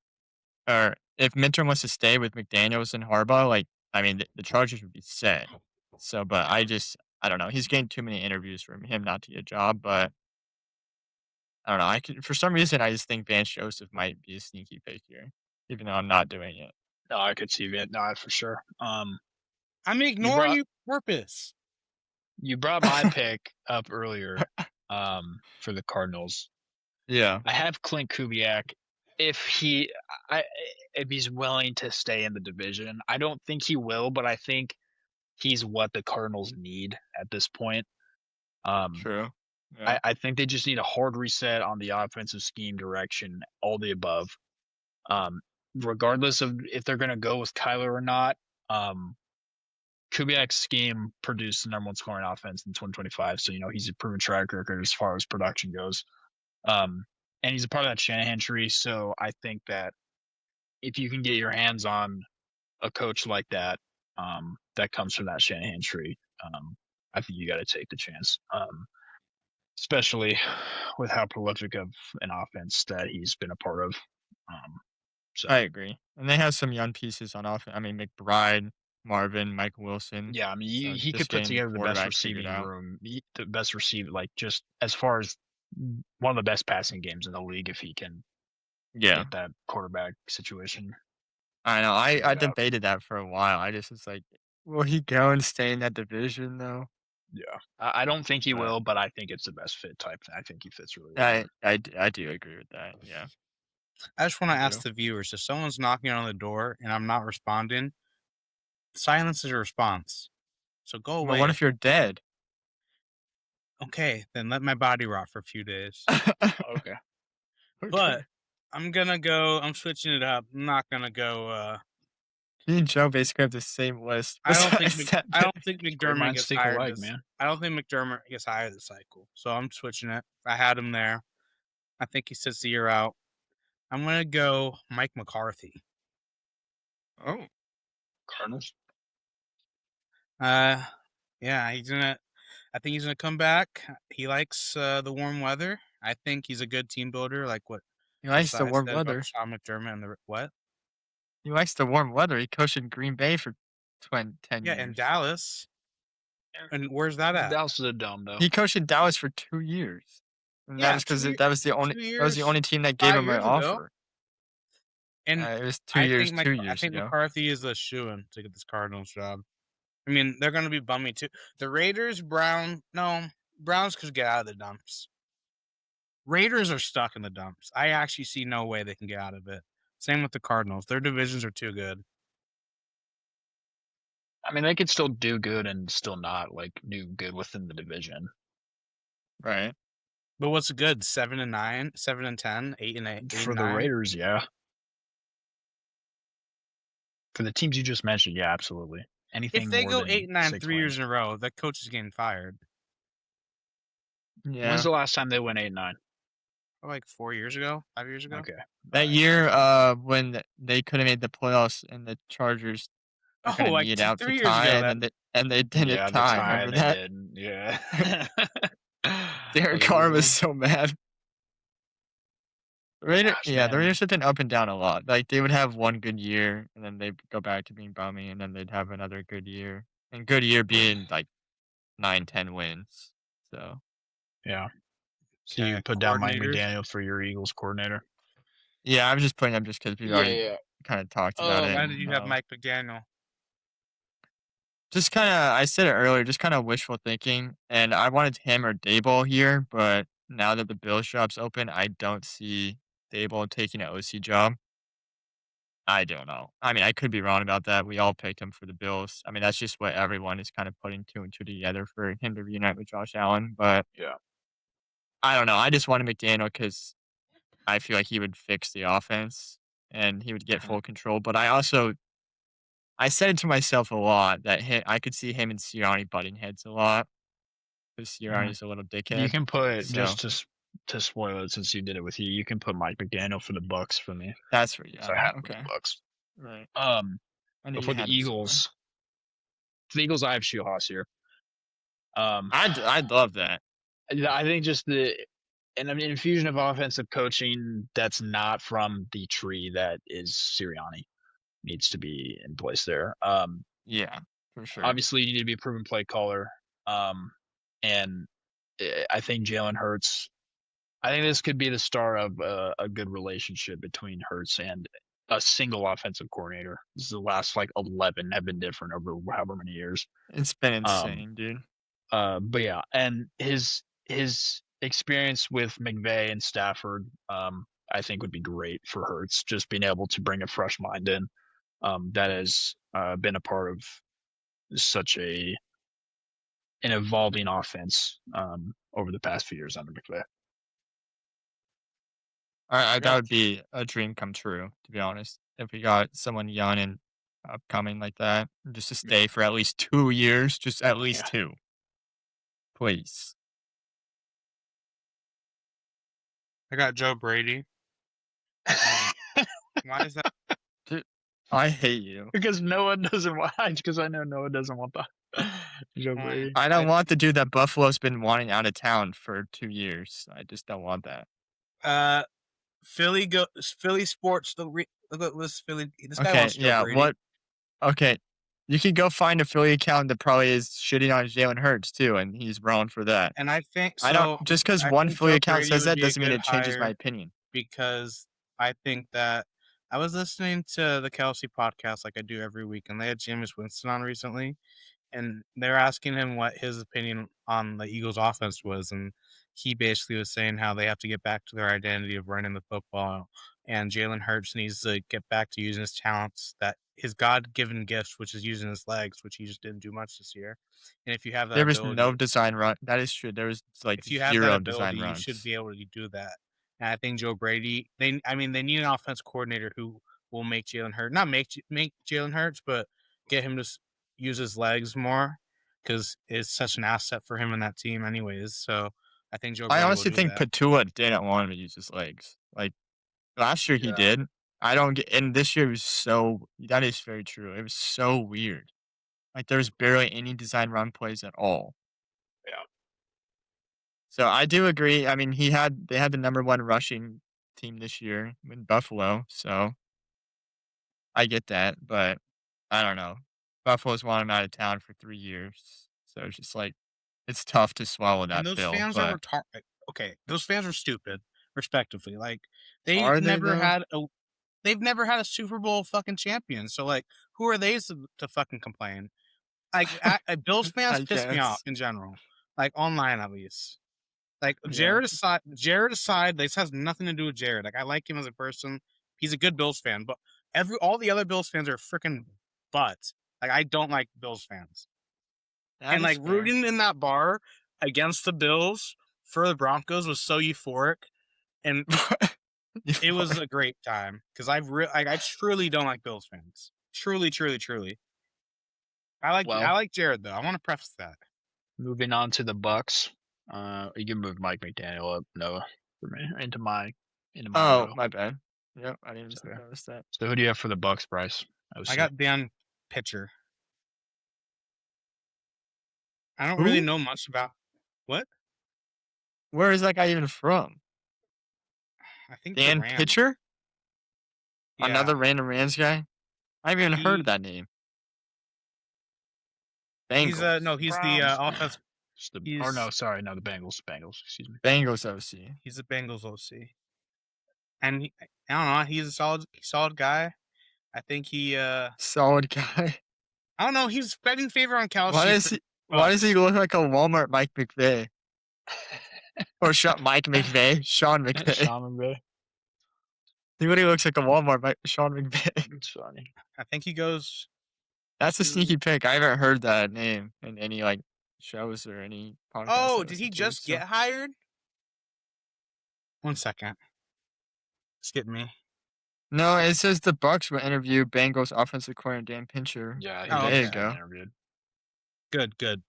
or if Minter wants to stay with McDaniels and Harbaugh, like I mean the Chargers would be set. So, but I don't know. He's getting too many interviews for him not to get a job, but I don't know. For some reason I just think Vance Joseph might be a sneaky pick here, even though I'm not doing it. No, I could see that. No, for sure. I'm ignoring you purpose. You brought my pick up earlier, for the Cardinals. Yeah. I have Clint Kubiak. If he's willing to stay in the division, I don't think he will, but I think he's what the Cardinals need at this point. True. Yeah. I think they just need a hard reset on the offensive scheme, direction, all the above. Regardless of if they're going to go with Kyler or not, Kubiak's scheme produced the number one scoring offense in 2025. So, he's a proven track record as far as production goes. And he's a part of that Shanahan tree. So I think that if you can get your hands on a coach like that, that comes from that Shanahan tree, I think you got to take the chance. Especially with how prolific of an offense that he's been a part of. So I agree. And they have some young pieces on offense. I mean, McBride, Marvin, Mike Wilson. yeah, I mean, So he could just put getting together the best quarterback figured receiving out. room, the best receiver, like just as far as one of the best passing games in the league if he can Yeah. get that quarterback situation. I know. I figured out. debated that for a while. I just was like, will he go and stay in that division though? Yeah, I don't think he will, but I think it's the best fit type. I think he fits really well. I do agree with that. Yeah. I just want to ask the viewers, if someone's knocking on the door and I'm not responding, silence is a response. So go away. Well, what if you're dead? Okay, then let my body rot for a few days. Okay. But I'm switching it up. I'm not gonna go Me and Joe basically have the same list. I don't think Great McDermott minds gets think hired alike, man. I don't think McDermott gets hired this cycle. So I'm switching it. I had him there. I think he sits the year out. I'm gonna go Mike McCarthy. Oh. Cardinals. Yeah, I think he's gonna come back. He likes the warm weather. I think he's a good team builder, like what He likes the warm said about weather. Sean McDermott and the what? He likes the warm weather. He coached in Green Bay for 10 Yeah, years. in Dallas. And where's that at? Dallas is a dome, though. He coached in Dallas for 2 years. And that was because that was the only team that gave him an offer. And it was 2 years, 2 years I think ago. McCarthy is a shoo-in to get this Cardinals job. I mean, they're going to be bummy too. The Raiders, Browns could get out of the dumps. Raiders are stuck in the dumps. I actually see no way they can get out of it. Same with the Cardinals. Their divisions are too good. I mean, they could still do good and still not do good within the division. Right. But what's good? 7-9, 7-10, 8-8 for the Raiders, yeah. For the teams you just mentioned, yeah, absolutely. Anything if they more go 8-9 3 years wins. in a row, that coach is getting fired. Yeah. When's the last time they went 8-9? Like 4 years ago, 5 years ago. Okay. That year, when they could have made the playoffs and the Chargers were going to need out 3 to years tie, ago, and they didn't tie. Remember that? Didn't. Yeah. Derek Carr was so mad. Raiders, Gosh, yeah, the man. Raiders have been up and down a lot. Like they would have one good year, and then they'd go back to being bummy, and then they'd have another good year. And good year being like 9, 10 wins. So Yeah. So you Okay, put down Mike coordinators. McDaniel for your Eagles coordinator. yeah, I'm just putting them just because we've already Yeah. kind of talked about it. Why did you have Mike McDaniel? Just kind of, I said it earlier, just kind of wishful thinking, and I wanted him or Dable here, but now that the Bills job's open, I don't see Dable taking an OC job. I don't know. I mean, I could be wrong about that. We all picked him for the Bills. I mean, that's just what everyone is kind of putting two and two together for him to reunite with Josh Allen. But Yeah. I don't know. I just wanted McDaniel because I feel like he would fix the offense and he would get Mhm. full control. But I said it to myself a lot that I could see him and Sirianni butting heads a lot because Sirianni's a little You dickhead. can put So to spoil it since you did it with you. You can put Mike McDaniel for the Bucks for me. that's for So I had for okay, the Bucks. right. I knew But for you the had him somewhere. Eagles, I have Shoehorse here. I'd love that. I think just an infusion of offensive coaching that's not from the tree that is Sirianni needs to be in place there. Yeah, for sure. Obviously, you need to be a proven play caller. And I think Jalen Hurts. I think this could be the start of a good relationship between Hurts and a single offensive coordinator. This is the last 11 have been different over however many years. It's been Um, insane, dude. but yeah, and his experience with McVay and Stafford, I think would be great for Hurts. Just being able to bring a fresh mind in, that has been a part of such an evolving offense over the past few years under McVay. That would be a dream come true, to be honest. If we got someone young and upcoming like that, just to stay for at least 2 years, just at least 2, please. I got Joe Brady. Why is that? Dude, I hate you. Because Noah doesn't want. Because I know Noah doesn't want the Joe Brady. I don't want the dude that Buffalo's been wanting out of town for 2 years. I just don't want that. Philly sports. Look at this Philly. This guy Okay, wants Joe yeah, Brady. what? Okay, you can go find a Philly account that probably is shitting on Jalen Hurts too, and he's wrong for that. And I think so. I don't just because I one think Philly Joe account Brady says would that be a doesn't mean good it changes my hire opinion. because I think that I was listening to the Kelsey podcast like I do every week, and they had Jameis Winston on recently, and they're asking him what his opinion on the Eagles' offense was, and he basically was saying how they have to get back to their identity of running the football, and Jalen Hurts needs to get back to using his talents, that his God-given gift, which is using his legs, which he just didn't do much this year. And if you have that There was ability, no design run. That is true. There was if you have that 0 ability, design you should runs. be able to do that. And I think Joe Brady, they need an offense coordinator who will make Jalen Hurts, not make Jalen Hurts, but get him to use his legs more because it's such an asset for him in that team, anyways. So I think Joe I Brady will honestly do think that. Patua didn't want him to use his legs. Like last year he Yeah. did. I don't get, and this year was so. That is very true. It was so weird. Like there was barely any design run plays at all. Yeah. So I do agree. I mean, they had the #1 rushing team this year in Buffalo, so I get that, but I don't know. Buffalo's wanted him out of town for 3 years, so it's just like it's tough to swallow And that those pill. fans But are okay. Those fans are stupid, respectively. Like they've are they never though? had a Super Bowl fucking champion. So like, who are they to fucking complain? Like Bills fans I piss me off guess. in general, like online at least. Like Yeah. Jared aside, this has nothing to do with Jared. Like I like him as a person. He's a good Bills fan, but all the other Bills fans are freaking butts. Like I don't like Bills fans. That And is like fair. rooting in that bar against the Bills for the Broncos was so euphoric, and it was a great time because I truly don't like Bills fans. Truly. I like Jared though. I want to preface that. Moving on to the Bucks. You can move Mike McDaniel up, Noah, for me into my Oh, row. my bad. Yep, I didn't So, notice that. so who do you have for the Bucks, Bryce? I got Dan Pitcher. I don't Who? really know much about what. Where is that guy even from? I think Dan the Rams. Pitcher? Yeah. Another random Rams guy? I haven't even heard of that name. He's Bengals. he's Browns. the offense. The Bengals. Excuse me. Bengals OC. He's the Bengals OC, and I don't know. He's a solid guy. I think he. Solid guy. I don't know. He's betting favor on Kelsey. Why does he look like a Walmart Mike McVay? Or Mike McVay? Sean McVay. Sean McVay. He really looks like a Walmart Sean McVay. It's funny. I think he goes. That's a sneaky pick. I haven't heard that name in any shows or any podcasts. Oh, did he just get hired? 1 second. Skip me. No, it says the Bucks will interview Bengals offensive coordinator Dan Pincher. Yeah, there you go. Interviewed. Good.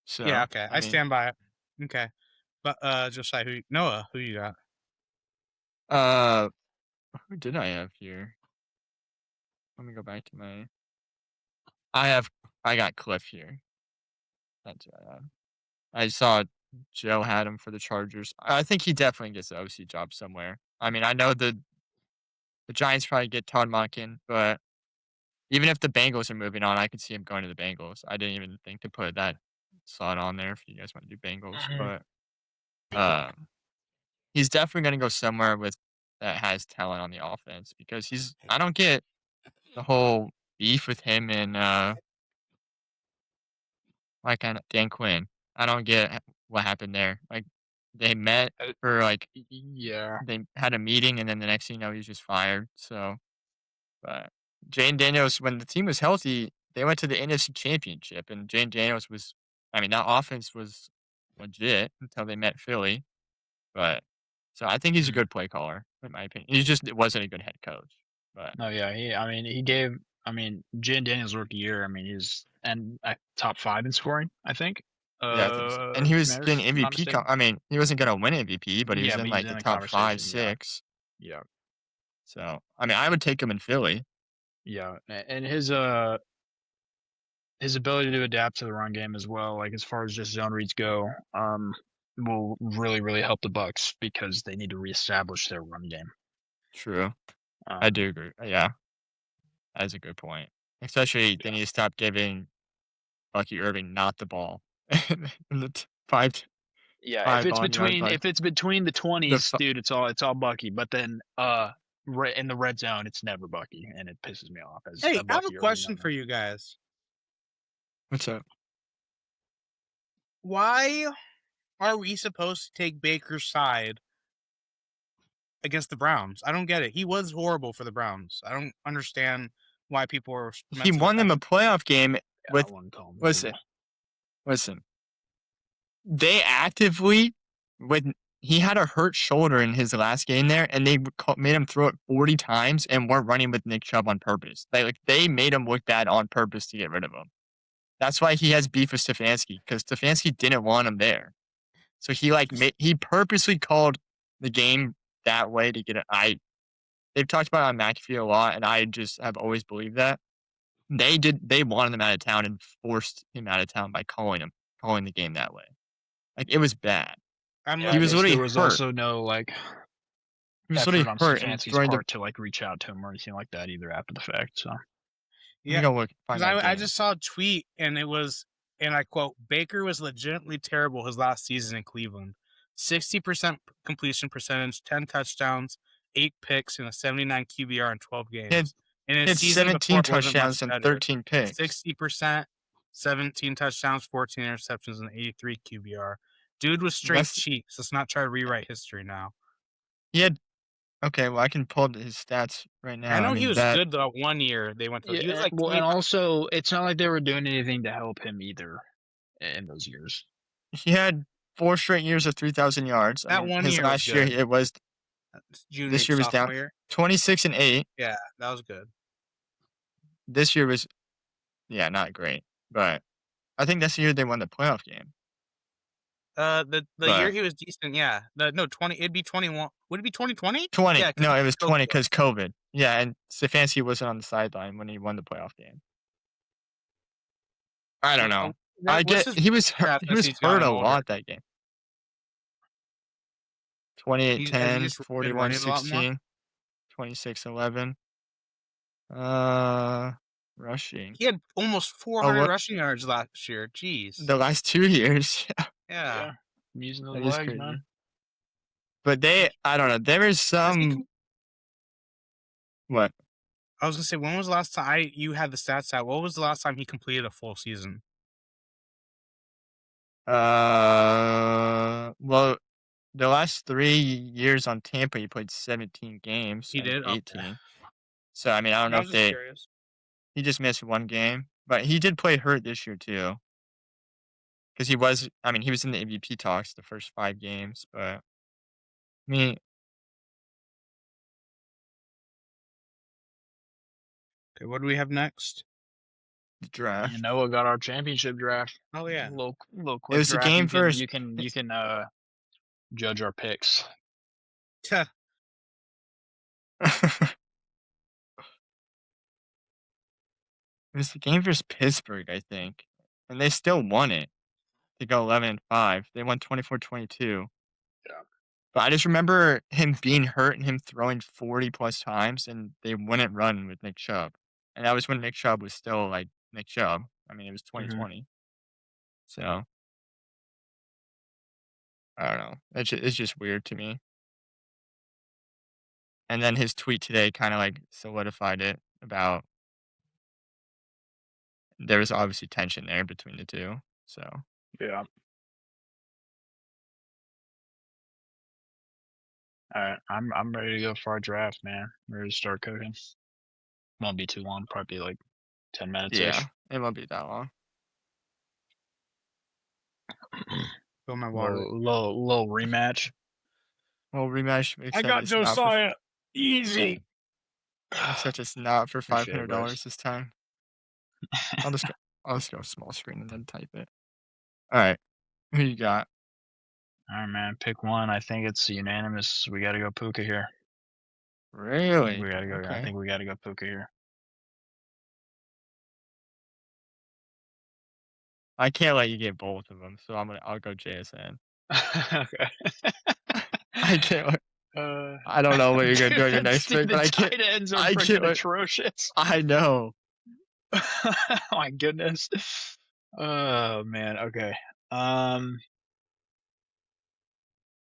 So yeah, okay. I stand by it. Okay. But just like Noah, who you got? Who did I have here? Let me go back to my I got Cliff here. That's what I have. I saw Joe had him for the Chargers. I think he definitely gets the OC job somewhere. I mean, I know the Giants probably get Todd Monken, but even if the Bengals are moving on, I could see him going to the Bengals. I didn't even think to put that slot on there if you guys want to do Bengals, but he's definitely going to go somewhere that has talent on the offense because I don't get the whole beef with him and Dan Quinn. I don't get what happened there. Like they met for they had a meeting and then the next thing you know he's just fired. So, but Jane Daniels, when the team was healthy, they went to the NFC Championship and Jane Daniels that offense was legit until they met Philly. But so I think he's a good play caller in my opinion. He just wasn't a good head coach. But no, yeah, Jane Daniels rookie year. I mean, he's top 5 in scoring. I think. Yeah, I think so. And he was getting MVP. I mean, he wasn't going to win MVP, but he was in the top 5, 6. Yeah. So, I mean, I would take him in Philly. Yeah, and his ability to adapt to the run game as well, like as far as just zone reads go, will really, really help the Bucks because they need to reestablish their run game. True. I do agree. Yeah, that's a good point. Especially they need to stop giving Bucky Irving not the ball. Yeah, if it's between the 20s, dude, it's all Bucky. But then in the red zone, it's never Bucky, and it pisses me off. Hey, I have a question for you guys. What's up? Why are we supposed to take Baker's side against the Browns? I don't get it. He was horrible for the Browns. I don't understand why people are. He won them a playoff game with. Listen. They actively he had a hurt shoulder in his last game there, and they made him throw it 40 times and weren't running with Nick Chubb on purpose. They made him look bad on purpose to get rid of him. That's why he has beef with Stefanski because Stefanski didn't want him there. So he purposely called the game that way to get it. They've talked about it on McAfee a lot, and I just have always believed that they wanted him out of town and forced him out of town by calling the game that way. It was bad. He was literally there was hurt. Also no he was literally hurt and throwing to reach out to him or anything like that either after the fact. So yeah, I just saw a tweet and it was, and I quote, Baker was legitimately terrible his last season in Cleveland. 60% completion percentage, 10 touchdowns, 8 picks, and a 79 QBR in 12 games. And his season 17 touchdowns and 13 picks. 60%. 17 touchdowns, 14 interceptions, and 83 QBR. Dude was straight cheeks. Let's not try to rewrite history now. Okay, well, I can pull up his stats right now. I know he was good the 1 year they went to. Yeah, he was and also, it's not like they were doing anything to help him either in those years. He had 4 straight years of 3,000 yards. His last year, it was. This year was down 26-8. Yeah, that was good. This year was, not great. But I think that's the year they won the playoff game. The year he was decent, yeah. 20. It'd be 21. Would it be 2020? 20. Yeah, no, it was 20 because COVID. Yeah, and Stefanski wasn't on the sideline when he won the playoff game. I don't know. He was hurt a lot that game. 28, Has he 10, just been 41, running a lot more? 16, 26, 11. Rushing. He had almost Oh, 400 what? rushing yards last year. Jeez. The last 2 years. Yeah. I'm using those That is legs, crazy. man. But I don't know. There is Has he some. What? I was gonna say, when was the last time you had the stats out? What was the last time he completed a full season? Well, the last 3 years on Tampa, he played 17 games. He I think did? Okay. 18. So I mean, I don't know I if was just curious. he just missed 1 game, but he did play hurt this year too. Because he was in the MVP talks the first 5 games, but I mean, Okay, what do we have next? the draft. You know, we got our championship draft. Oh yeah. Little It quick was the draft. game first. You can judge our picks. Tuh. It was the game versus Pittsburgh, I think, and they still won it to go 11-5. They won 24-22. Yeah. But I just remember him being hurt and him throwing 40 plus times, and they wouldn't run with Nick Chubb, and that was when Nick Chubb was still like Nick Chubb. I mean, it was 2020, so I don't know. It's just weird to me. And then his tweet today kind of like solidified it about there was obviously tension there between the two. So Yeah. All right, I'm ready to go for our draft, man. I'm ready to start cooking. Won't be too long. Probably like 10 minutes ish. yeah, it won't be that long. Fill my water. Little rematch. Well, rematch. I got Josiah. Easy. Except it's not for Appreciate it, $500 Bryce. this time. I'll just go small screen and then type it. All right, who you got? All right, man. Pick one. I think it's unanimous. We got to go Puka here. Really? We got to go. I Okay. think we got to go Puka here. I can't let you get both of them, so I'll go JSN. Okay. I can't. I don't know what you're gonna do on your next pick, but I can't. Tight ends are I freaking can't. atrocious. I know. Oh my goodness. Oh man. Okay.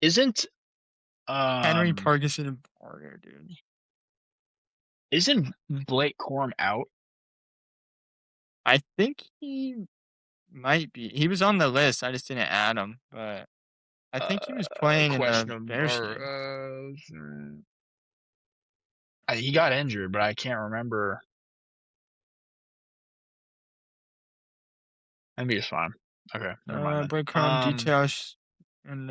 Isn't Henry Parkinson and Barner, dude. Isn't Blake Corum out? I think he might be. He was on the list. I just didn't add him, but I think he was playing in the Bears game. He got injured, but I can't remember. Maybe it's fine. Okay, never mind then. Breadcrumb details and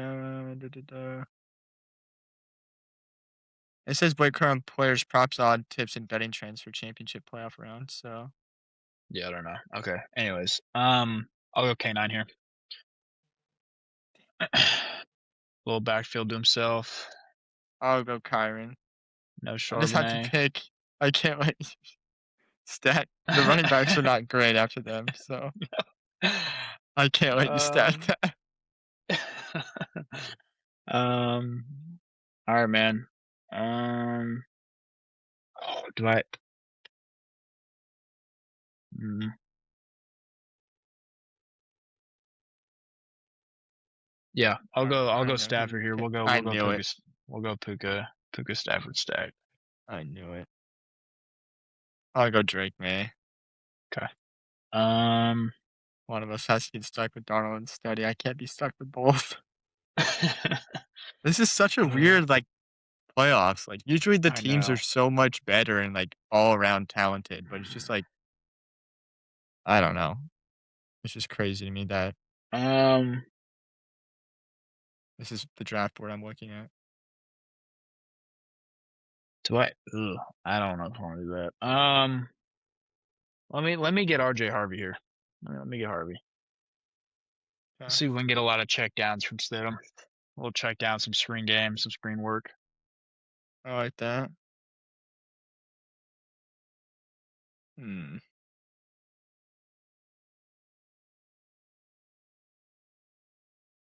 it says Breadcrumb players props, odd tips, and betting trends for championship playoff round. So yeah, I don't know. Okay. Anyways, I'll go K9 here. Little backfield to himself. I'll go Kyron. No I just have to Charbonnet. pick. I can't wait. Stack. The running backs are not great after them, so I can't let you stack that. All right, man. Do I? Yeah, I'll go Stafford here. We'll go Puka Stafford stack. I knew it. I'll go Drake May. Okay. One of us has to get stuck with Darnold and Steady. I can't be stuck with both. This is such a weird playoffs. Like usually the teams are so much better and all around talented, but it's just I don't know. It's just crazy to me that this is the draft board I'm looking at. Do I? I don't know if I want to do that. Let me get RJ Harvey here. Let me get Harvey. Okay. See if we can get a lot of check downs from Stidham. We'll check down some screen game, some screen work. I like that.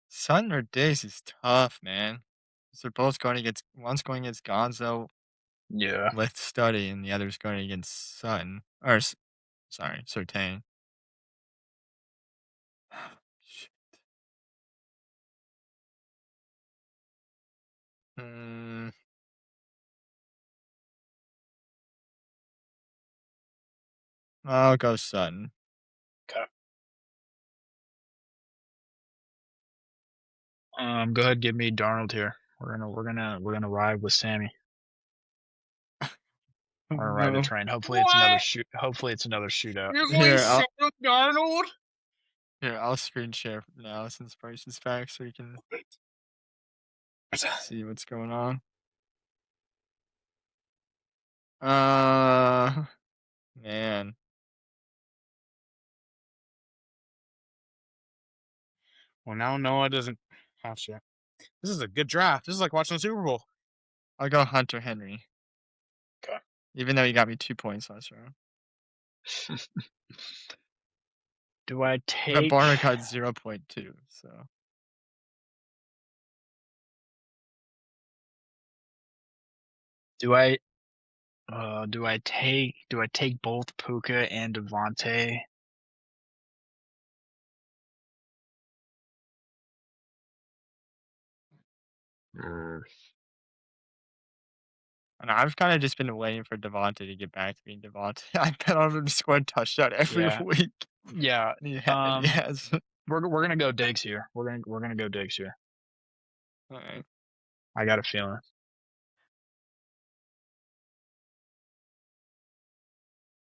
Sutton or Diggs is tough, man. they're both going against. One's going against Gonzo Yeah. with Study, and the other's going against Sutton. Or sorry, Surtain. Shit. I'll go Sutton. Okay. Go ahead, give me Darnold here. We're gonna ride with Sammy. We're gonna ride the train. Hopefully it's another shoot. Hopefully it's another shootout. You're going Sam Darnold? Here, I'll screen share now since Bryce is back, so you can see what's going on. Man. Well, now Noah doesn't have shit. This is a good draft. This is like watching the Super Bowl. I'll go Hunter Henry. Okay. Even though he got me 2 points last round. Do I take? Barner got 0.2, so. Do I take both Puka and Devontae? And I've kind of just been waiting for Devontae to get back to being Devontae. I bet on him to score a touchdown every week. Yeah. He has. We're gonna go Diggs here. We're gonna go Diggs here. All right. I got a feeling.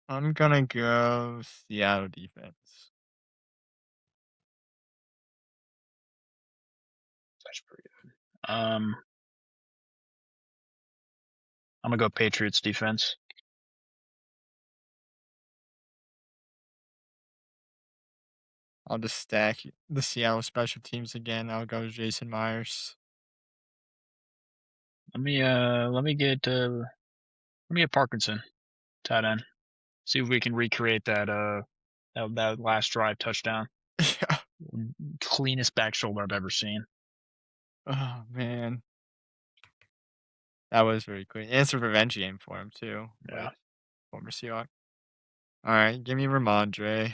I'm gonna go Seattle defense. That's pretty good. I'm gonna go Patriots defense. I'll just stack the Seattle special teams again. I'll go Jason Myers. Let me get Parkinson, tight end. See if we can recreate that last drive touchdown. Yeah. Cleanest back shoulder I've ever seen. Oh man. That was very clean. And it's a revenge game for him too. Yeah. Former Seahawk. Alright, give me Ramondre.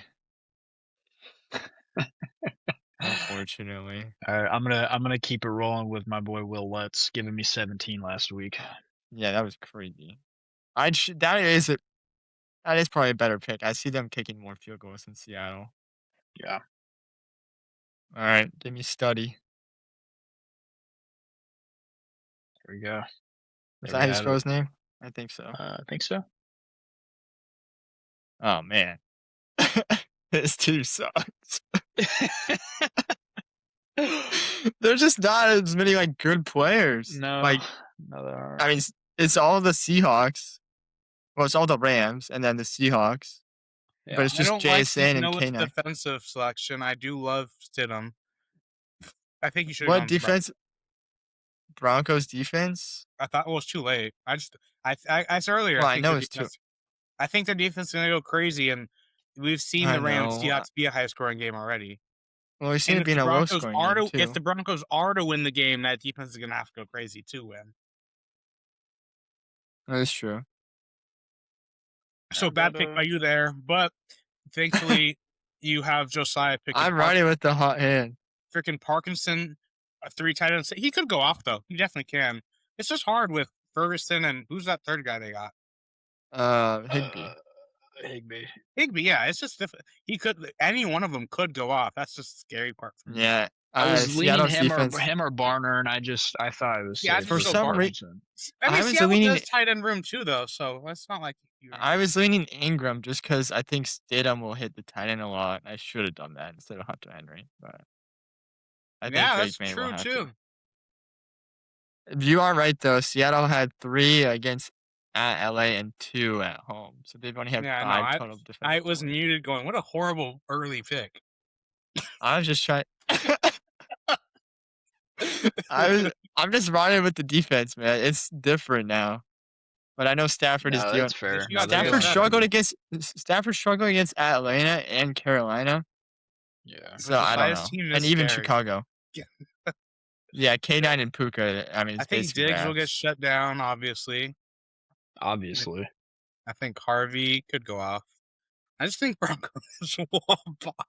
Unfortunately. All right, I'm gonna keep it rolling with my boy Will Lutz, giving me 17 last week. Yeah, that was crazy. That is probably a better pick. I see them kicking more field goals in Seattle. Yeah. All right, give me Study. There we go. Is that how you spell his name? I think so. I think so. Oh man, his team sucks. There's just not as many like good players. No, like no, there aren't. I mean, it's all the Seahawks. Well, it's all the Rams and then the Seahawks. Yeah. But it's just JSN and Noah's K9. defensive selection. I do love Stidham. I think you should. What defense? Broncos defense? I thought it was too late. I said earlier. Well, I know it's too. I think their defense is going to go crazy, and we've seen the Rams Seahawks be a high-scoring game already. Well, we've seen it being a low-scoring game too. If the Broncos are to win the game, that defense is going to have to go crazy to win. That's true. So bad pick by you there, but thankfully you have Josiah picking. I'm riding with the hot hand. Freaking Parkinson, 3 tight ends. He could go off though. He definitely can. It's just hard with Ferguson and who's that third guy they got? Higbee, yeah. It's just he could. Any one of them could go off. That's just the scary part for me. Yeah. I was leaning him or Barner, and I thought it was for some reason. I mean, Seattle does tight end room too, though, so it's not like I was leaning Ingram just because I think Stidham will hit the tight end a lot. I should have done that instead of Hunter Henry, but I think that's true too. You are right though. Seattle had 3 at LA and 2 at home, so they've only had 5 total defense. I was muted, going, "What a horrible early pick." I was just trying. I'm just riding with the defense, man. It's different now. But I know Stafford is doing. Fair. Stafford struggled against Atlanta and Carolina. Yeah. So I don't know. And even Chicago. Yeah. Yeah, K9 and Puka. I mean, I it's think basically Diggs will get wraps. shut down, obviously. Obviously. I think Harvey could go off. I just think Broncos will pop.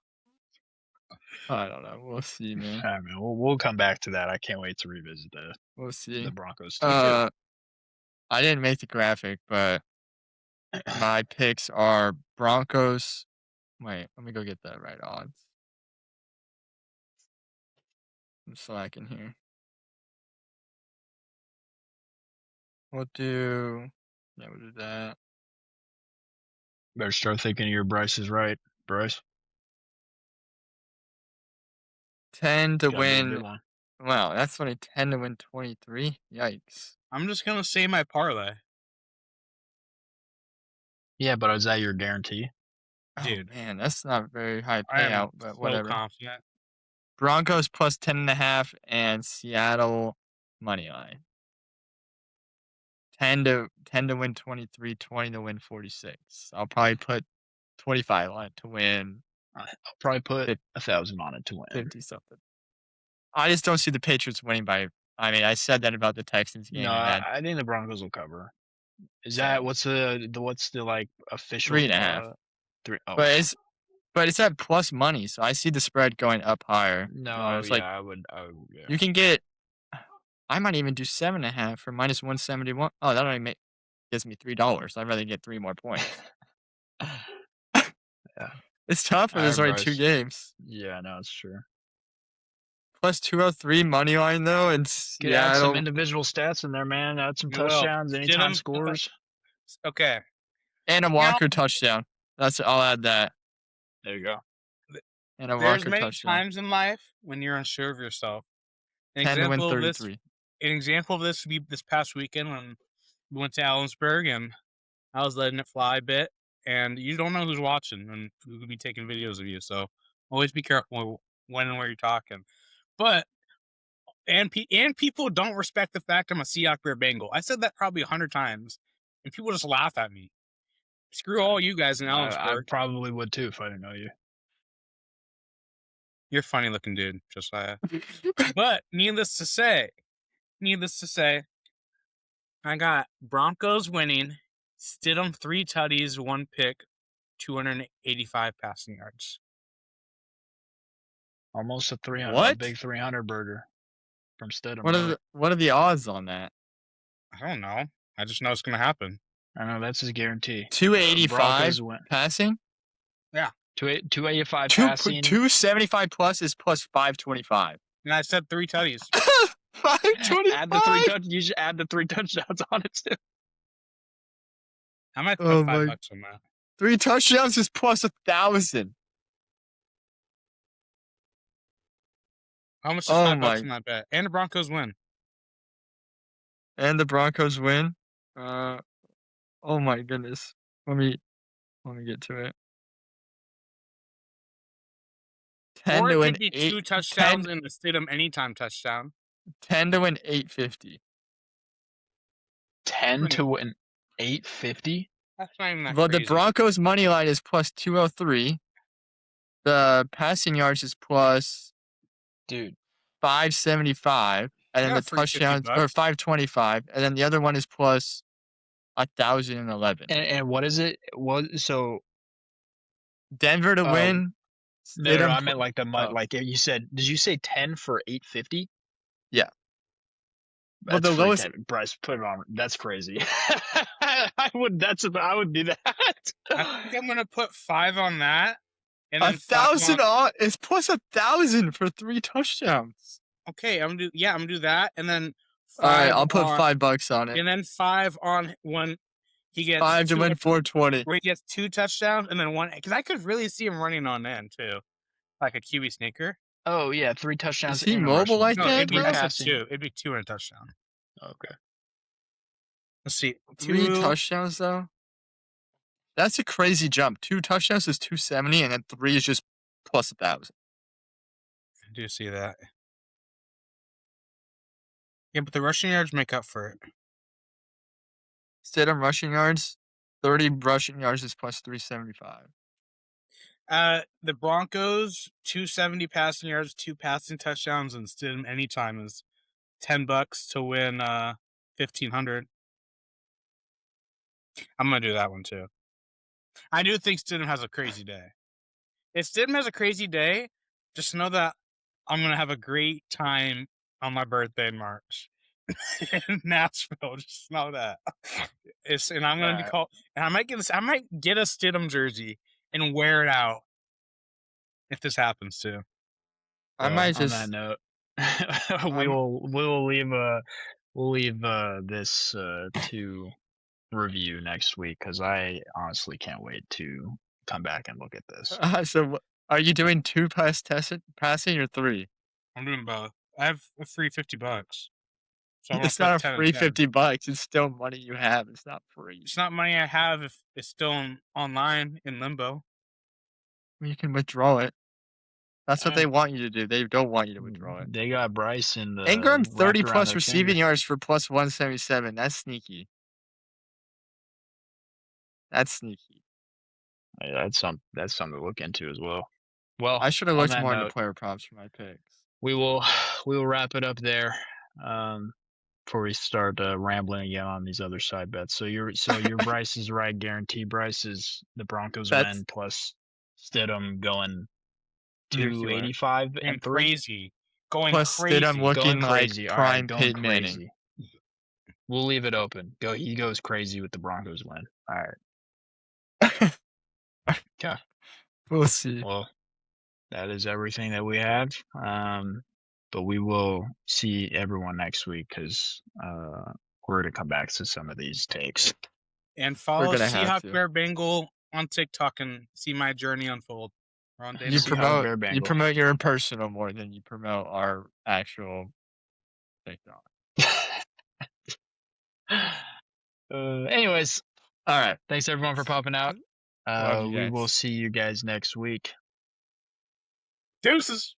I don't know. We'll see, man. I mean, we'll come back to that. I can't wait to revisit We'll see. the Broncos team. I didn't make the graphic, but my picks are Broncos. Wait, let me go get the right odds. I'm slacking here. We'll do that. Better start thinking your Bryce is right, Bryce. 10 to Gotta be a win. good one. Wow, that's only 10 to win 23. Yikes. I'm just gonna say my parlay. Yeah, but is that your guarantee? Dude. Oh, man, that's not very high I am payout, but so whatever. confident. Broncos plus 10.5 and Seattle money line. 10 to win 23, 20 to win 46. I'll probably put 25 on it to win I'll probably put 1,000 on it to win. 50 something. I just don't see the Patriots winning by. I mean, I said that about the Texans game. No, and I think the Broncos will cover. Is So- that what's the like official 3.5. 3? Oh, but it's at plus money, so I see the spread going up higher. no, it's yeah, like I would. Yeah. you can get. I might even do 7.5 for minus 171. Oh, that only gives me $3. I'd rather get 3 more points. Yeah. It's tough when there's Alright, only 2 Bryce. games. Yeah, no, it's true. Plus 203 money line though, and Could add some individual stats in there, man. Add some You will. touchdowns, anytime Stidham- scores. Okay. and a Walker touchdown. I'll add that. There you go. And a There's Walker many touchdown. times in life when you're unsure of yourself. An 10 to win example of this 33. an example of this would be this past weekend when we went to Allensburg and I was letting it fly a bit, and you don't know who's watching and who could be taking videos of you. So always be careful when and where you're talking. But and people don't respect the fact I'm a Seahawks Bear Bengal. I said that probably 100 times, and people just laugh at me. Screw all you guys in I Allensburg. probably would too if I didn't know you. You're a funny looking dude, Josiah. But needless to say, I got Broncos winning, Stidham 3 tutties, 1 pick, 285 passing yards. Almost a 300. What? A big 300 burger from Stidham. What are the odds on that? I don't know. I just know it's going to happen. I know that's his guarantee. 285 Broncos win. passing? 285 passing. 275 plus is plus 525. And I said 3 tutties. 525. Add the 3 touchdowns. You should add the 3 touchdowns on it too. I might put Oh $5 my- on that. 3 touchdowns is plus 1,000. How much is Oh $5 my- on that bet? And the Broncos win. And the Broncos win. Oh my goodness. Let me get to it. 10 Or to it win could be 8, 2 touchdowns and the Stidham anytime touchdown. 10 to win 850. 10 to win 850. That's not even that Well, crazy. the Broncos money line is plus 203. The passing yards is plus Dude, 575, and then Yeah, the free 50 touchdowns or bucks. 525, and then the other one is plus 1,011. and what is it? So Denver to win. no, Stidham I meant like the oh. like you said. Did you say 10 for 850? Yeah. Well, That's the lowest- Bryce, put it on. That's crazy. I would do that. I think I'm going to put 5 on that. And then 1,000 on is plus 1,000 for 3 touchdowns. Okay, I'm gonna do that, and then All right, 5 I'll put on, $5 on it. and then 5 on when he gets 5 to 2 win 420. where he gets 2 touchdowns, and then 1 because I could really see him running on end too, like a QB sneaker. Oh yeah, 3 touchdowns. Is he and a mobile rushing. like No, that, it'd be bro? I said Passing. 2. It'd be 2 and a touchdown. Okay. Let's see, 3 2 touchdowns though. That's a crazy jump. 2 touchdowns is 270, and then 3 is just plus 1,000. I do see that. Yeah, but the rushing yards make up for it. Stidham rushing yards, 30 rushing yards is plus 375. The Broncos 270 passing yards, 2 passing touchdowns, and Stidham anytime is $10 to win 1,500. I'm gonna do that one too. I do think Stidham has a crazy day. If Stidham has a crazy day, just know that I'm gonna have a great time on my birthday in March in Nashville. Just know that. And I'm gonna be called. And I might get a Stidham jersey and wear it out if this happens too. I Well, might on just. that note, we'll leave this to review next week because I honestly can't wait to come back and look at this. So are you doing 2 passing or 3? I'm doing both. I have a free $50. So It's not a free $50. It's still money you have. It's not free. It's not money I have if it's still online in limbo. You can withdraw it. That's what they want you to do. They don't want you to withdraw it. They got Bryce in the Ingram 30 wrapped around plus their receiving finger. yards for plus 177. That's sneaky. That's sneaky. Yeah, that's something to look into as well. Well, I should have on looked that more into note, player props for my picks. we will wrap it up there before we start rambling again on these other side bets. So your Bryce is right. Guarantee Bryce is the Broncos win plus Stidham going 285 and 3. Crazy. Going plus crazy. Stidham looking Going crazy. like All right, prime going Peyton Manning. crazy. We'll leave it open. He goes crazy with the Broncos win. All right. Okay. We'll see. Well, that is everything that we have. But we will see everyone next week because we're going to come back to some of these takes. And follow Seahawk Bear Bengal on TikTok and see my journey unfold. We're on You promote your personal more than you promote our actual TikTok. Anyways, all right. Thanks everyone for popping out. We will see you guys next week. Deuces.